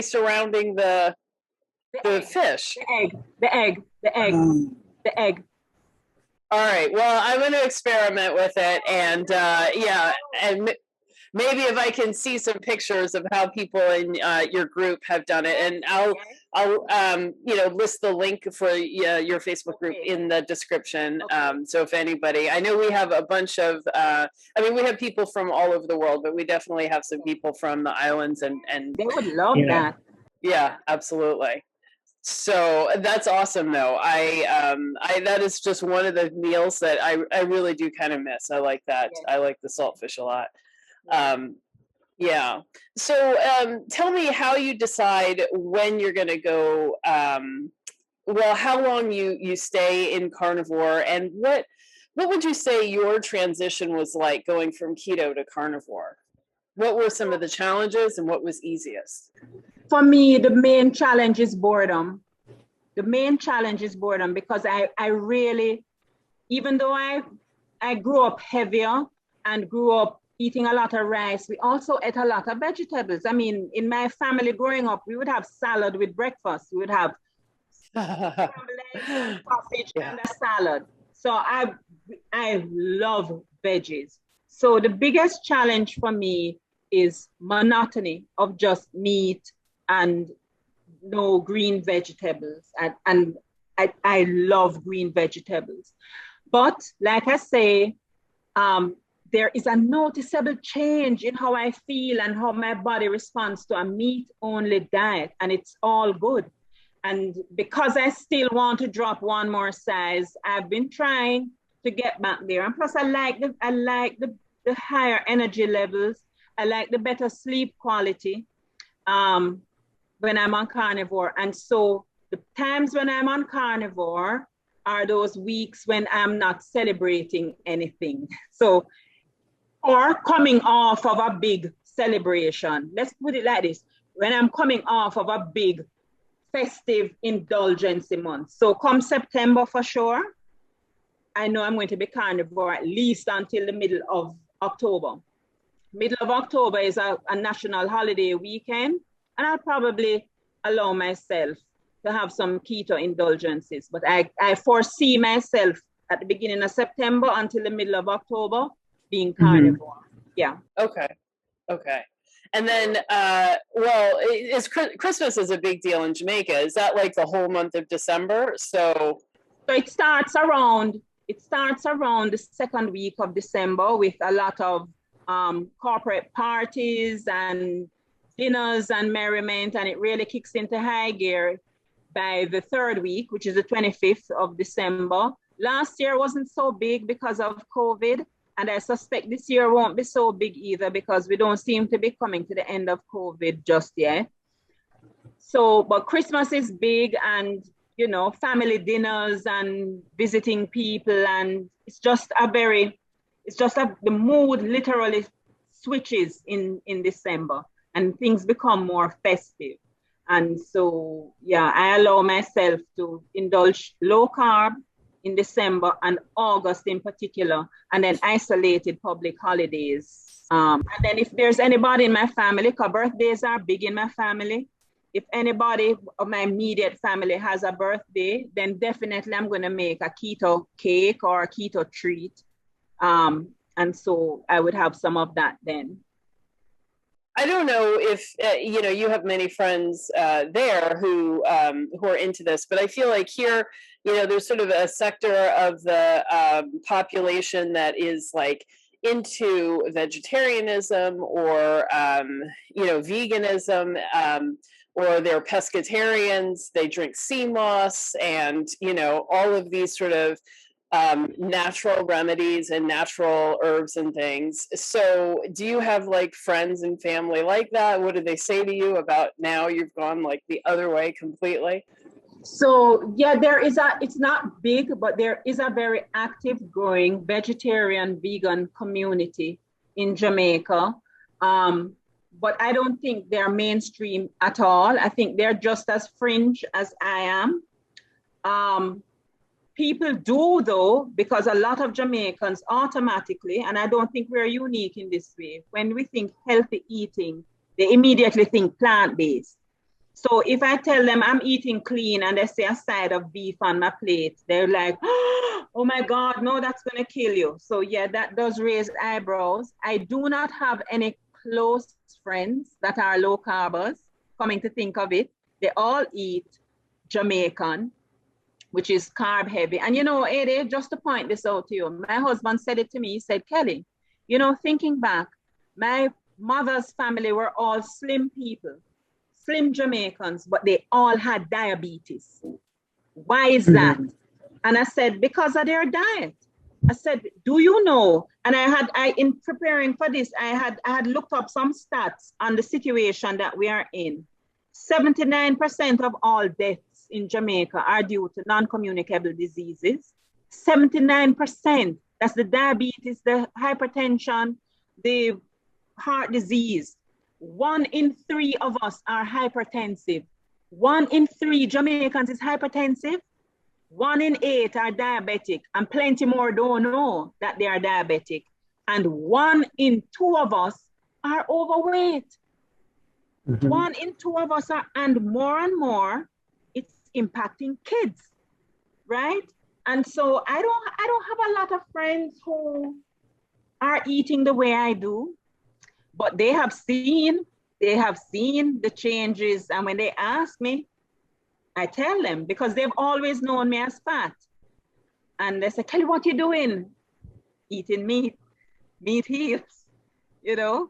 surrounding the fish? The egg. All right, well, I'm going to experiment with it, and and maybe if I can see some pictures of how people in your group have done it, and I'll list the link for your Facebook group in the description. So if anybody, I know we have a bunch of, we have people from all over the world, but we definitely have some people from the islands, and they would love that. Yeah, absolutely. So that's awesome, though. I that is just one of the meals that I really do kind of miss. I like that. Yeah. I like the saltfish a lot. Yeah. So tell me how you decide when you're going to go, how long you stay in carnivore, and what would you say your transition was like going from keto to carnivore? What were some of the challenges and what was easiest? For me, the main challenge is boredom. Because I really, even though I grew up heavier and grew up eating a lot of rice, we also ate a lot of vegetables. I mean, in my family growing up, we would have salad with breakfast. We would have sausage and a salad. So I love veggies. So the biggest challenge for me is monotony of just meat and no green vegetables. And I love green vegetables. But like I say, there is a noticeable change in how I feel and how my body responds to a meat-only diet, and it's all good. And because I still want to drop one more size, I've been trying to get back there. And plus, I like the higher energy levels. I like the better sleep quality when I'm on carnivore. And so the times when I'm on carnivore are those weeks when I'm not celebrating anything. So, or coming off of a big celebration. Let's put it like this. When I'm coming off of a big festive indulgence month. So come September for sure, I know I'm going to be carnivore at least until the middle of October. Middle of October is a national holiday weekend, and I'll probably allow myself to have some keto indulgences. But I foresee myself at the beginning of September until the middle of October being carnivore. Mm-hmm. Yeah. Okay. And then, Christmas is a big deal in Jamaica. Is that like the whole month of December? So it starts around the second week of December with a lot of corporate parties and dinners and merriment, and it really kicks into high gear by the third week, which is the 25th of December. Last year wasn't so big because of COVID, and I suspect this year won't be so big either because we don't seem to be coming to the end of COVID just yet. So, but Christmas is big, and family dinners and visiting people, and the mood literally switches in December, and things become more festive. And so, yeah, I allow myself to indulge low carb in December and August in particular, and then isolated public holidays. And then if there's anybody in my family, because birthdays are big in my family, if anybody of my immediate family has a birthday, then definitely I'm going to make a keto cake or a keto treat. And so I would have some of that then. I don't know if you know, you have many friends there who are into this, but I feel like here, you know, there's sort of a sector of the population that is like into vegetarianism or you know, veganism, or they're pescatarians. They drink sea moss, and you know, all of these sort of natural remedies and natural herbs and things. So do you have like friends and family like that? What do they say to you about now you've gone like the other way completely? So yeah, it's not big, but there is a very active, growing vegetarian vegan community in Jamaica. But I don't think they're mainstream at all. I think they're just as fringe as I am. People do though, because a lot of Jamaicans automatically, and I don't think we're unique in this way, when we think healthy eating, they immediately think plant-based. So if I tell them I'm eating clean and they say a side of beef on my plate, they're like, oh my God, no, that's gonna kill you. So yeah, that does raise eyebrows. I do not have any close friends that are low carbers, coming to think of it. They all eat Jamaican, which is carb heavy. And you know, Ade, just to point this out to you, my husband said it to me. He said, Kelly, you know, thinking back, my mother's family were all slim people, slim Jamaicans, but they all had diabetes. Why is that? And I said, because of their diet. I said, do you know? And in preparing for this, I had looked up some stats on the situation that we are in. 79% of all deaths in Jamaica are due to non-communicable diseases. 79%. That's the diabetes, the hypertension, the heart disease. 1 in 3 of us are hypertensive. 1 in 3 Jamaicans is hypertensive. 1 in 8 are diabetic, and plenty more don't know that they are diabetic. And 1 in 2 of us are overweight. 1 in 2 of us are, and more, it's impacting kids, right? And so I don't have a lot of friends who are eating the way I do, but they have seen the changes. And when they ask me, I tell them, because they've always known me as fat. And they say, Kelly, what you doing? Eating meat. Meat heals, you know?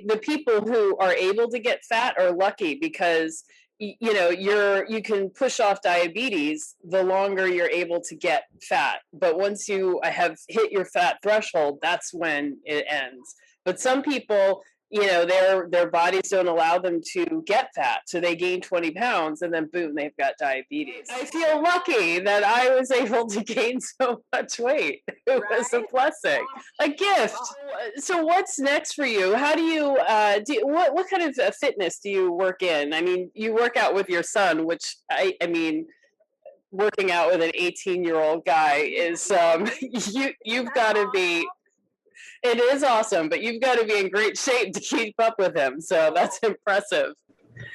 The people who are able to get fat are lucky, because you know, you can push off diabetes the longer you're able to get fat. But once you have hit your fat threshold, that's when it ends. But some people, you know, their bodies don't allow them to get fat, so they gain 20 pounds and then boom, they've got diabetes. I feel lucky that I was able to gain so much weight. It was a blessing, a gift. So what's next for you? How do you what kind of fitness do you work in? I mean, you work out with your son, which I mean, working out with an 18-year-old guy is you've got to be. It is awesome, but you've got to be in great shape to keep up with him. So that's impressive.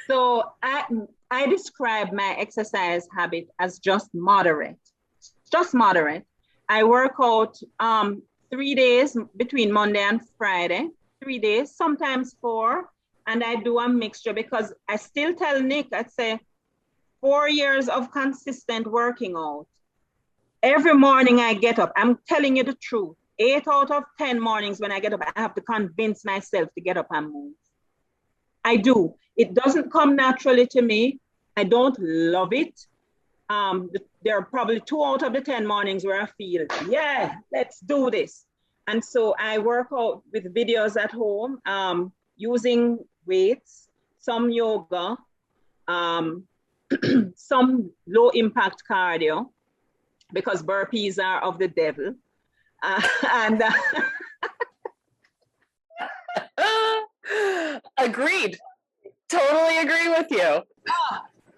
So I describe my exercise habit as just moderate. Just moderate. I work out 3 days between Monday and Friday, 3 days, sometimes 4. And I do a mixture, because I still tell Nick, I'd say 4 years of consistent working out. Every morning I get up, I'm telling you the truth. 8 out of 10 mornings when I get up, I have to convince myself to get up and move. I do. It doesn't come naturally to me. I don't love it. There are probably 2 out of the 10 mornings where I feel, yeah, let's do this. And so I work out with videos at home, using weights, some yoga, some low impact cardio, because burpees are of the devil. Agreed. Totally agree with you.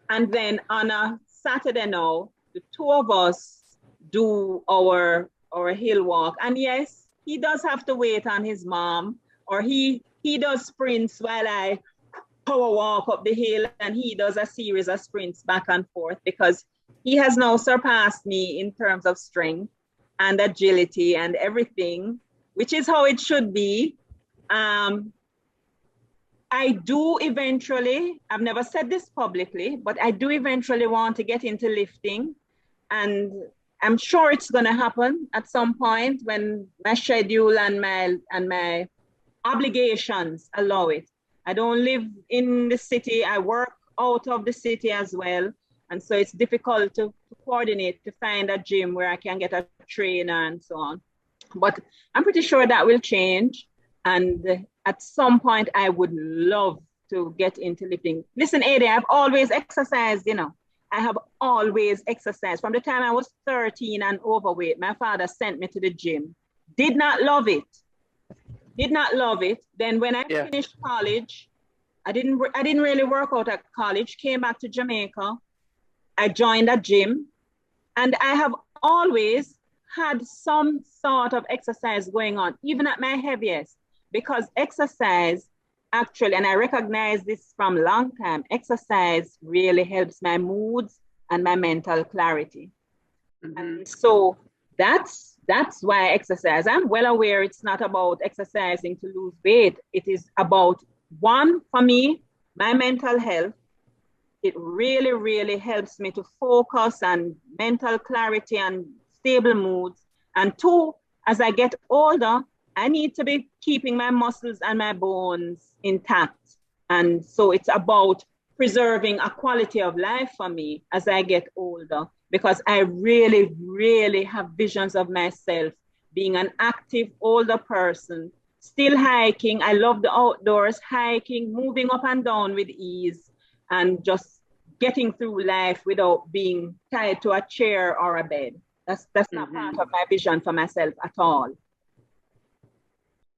And then on a Saturday now, the 2 of us do our hill walk. And yes, he does have to wait on his mom, or he does sprints while I power walk up the hill, and he does a series of sprints back and forth because he has now surpassed me in terms of strength and agility and everything, which is how it should be. I do eventually, I've never said this publicly, but I do eventually want to get into lifting. And I'm sure it's going to happen at some point when my schedule and my obligations allow it. I don't live in the city. I work out of the city as well. And so it's difficult to coordinate, to find a gym where I can get a trainer and so on. But I'm pretty sure that will change. And at some point, I would love to get into lifting. Listen, Ada, I've always exercised, you know. I have always exercised. From the time I was 13 and overweight, my father sent me to the gym. Did not love it. Did not love it. Then when I finished college, I didn't really work out at college, came back to Jamaica. I joined a gym, and I have always had some sort of exercise going on, even at my heaviest, because exercise actually, and I recognize this from a long time, exercise really helps my moods and my mental clarity. Mm-hmm. And so that's why I exercise. I'm well aware it's not about exercising to lose weight. It is about, one, for me, my mental health. It really, really helps me to focus and mental clarity and stable moods. And two, as I get older, I need to be keeping my muscles and my bones intact. And so it's about preserving a quality of life for me as I get older, because I really, really have visions of myself being an active older person, still hiking. I love the outdoors, hiking, moving up and down with ease, and just getting through life without being tied to a chair or a bed. That's not part of my vision for myself at all.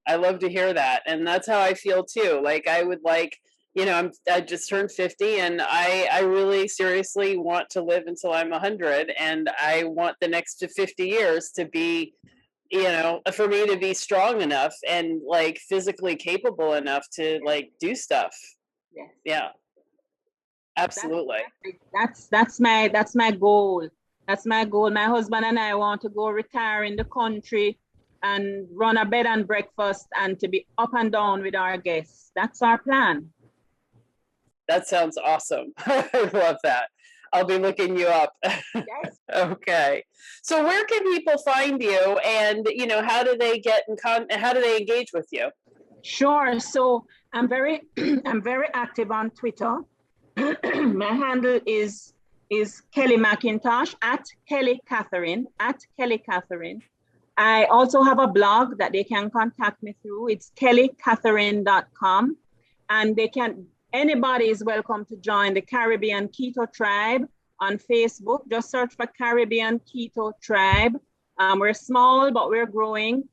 I love to hear that. And that's how I feel too. Like I would like, you know, I just turned 50, and I really seriously want to live until I'm 100. And I want the next 50 years to be, you know, for me to be strong enough and like physically capable enough to like do stuff. Yes. Yeah. Absolutely. That's my goal. That's my goal. My husband and I want to go retire in the country and run a bed and breakfast and to be up and down with our guests. That's our plan. That sounds awesome. I love that. I'll be looking you up. Yes. Okay. So where can people find you, and, you know, how do they get how do they engage with you? Sure. So I'm very active on Twitter. My handle is Kelly McIntosh, at Kelly Catherine. I also have a blog that they can contact me through. It's kellycatherine.com. And anybody is welcome to join the Caribbean Keto Tribe on Facebook. Just search for Caribbean Keto Tribe. We're small, but we're growing.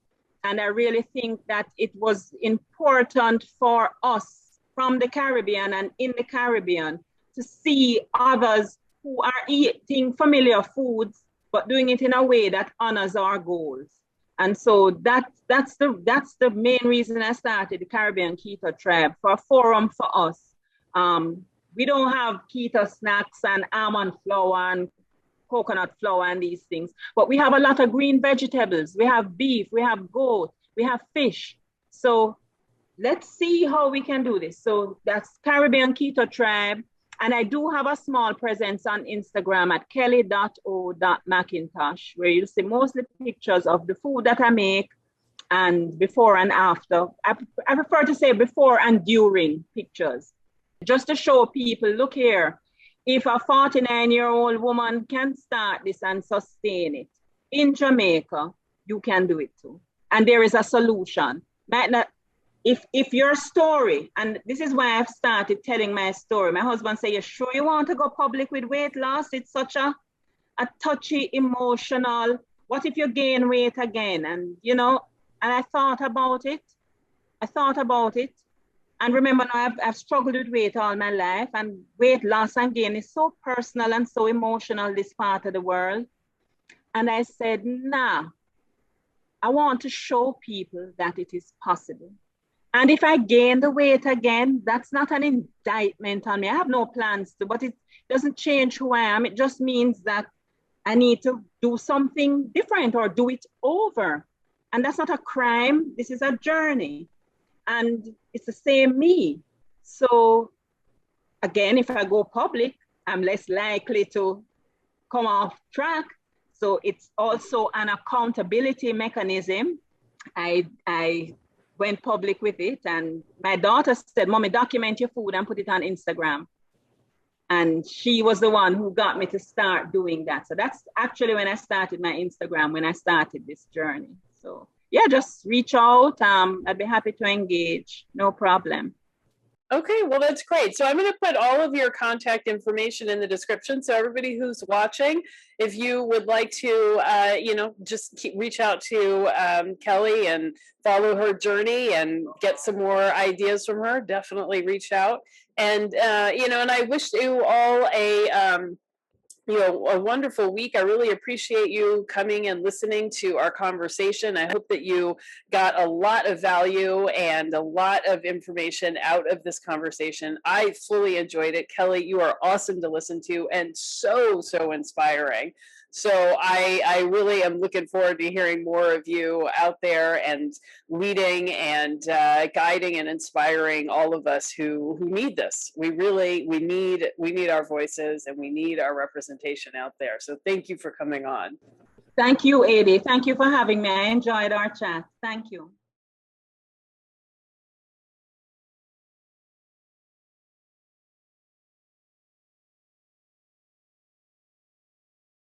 And I really think that it was important for us from the Caribbean and in the Caribbean to see others who are eating familiar foods, but doing it in a way that honors our goals. And so that's the main reason I started the Caribbean Keto Tribe, for a forum for us. We don't have keto snacks and almond flour and coconut flour and these things, but we have a lot of green vegetables. We have beef, we have goat, we have fish. So let's see how we can do this. So that's Caribbean Keto Tribe. And I do have a small presence on Instagram at kelly.o.mcintosh, where you'll see mostly pictures of the food that I make and before and after. I prefer to say before and during pictures, just to show people, look here, if a 49-year-old woman can start this and sustain it in Jamaica, you can do it too. And there is a solution. If your story, and this is why I've started telling my story. My husband said, you sure you want to go public with weight loss? It's such a touchy, emotional, what if you gain weight again? And, you know, and I thought about it. And remember now, I've struggled with weight all my life, and weight loss and gain is so personal and so emotional, this part of the world. And I said, nah, I want to show people that it is possible. And if I gain the weight again, that's not an indictment on me. I have no plans to, but it doesn't change who I am. It just means that I need to do something different or do it over. And that's not a crime. This is a journey. And it's the same me. So again, if I go public, I'm less likely to come off track. So it's also an accountability mechanism. I went public with it, and my daughter said, "Mommy, document your food and put it on Instagram." And she was the one who got me to start doing that. So that's actually when I started my Instagram, when I started this journey. So yeah, just reach out. I'd be happy to engage. No problem. Okay, well, that's great. So I'm going to put all of your contact information in the description. So everybody who's watching, if you would like to, just reach out to Kelly and follow her journey and get some more ideas from her, definitely reach out. And, and I wish you all a wonderful week. I really appreciate you coming and listening to our conversation. I hope that you got a lot of value and a lot of information out of this conversation. I fully enjoyed it. Kelly, you are awesome to listen to and so, so inspiring. So I really am looking forward to hearing more of you out there and leading and guiding and inspiring all of us who need this. We need our voices and we need our representation out there. So thank you for coming on. Thank you, Adi. Thank you for having me. I enjoyed our chat. Thank you.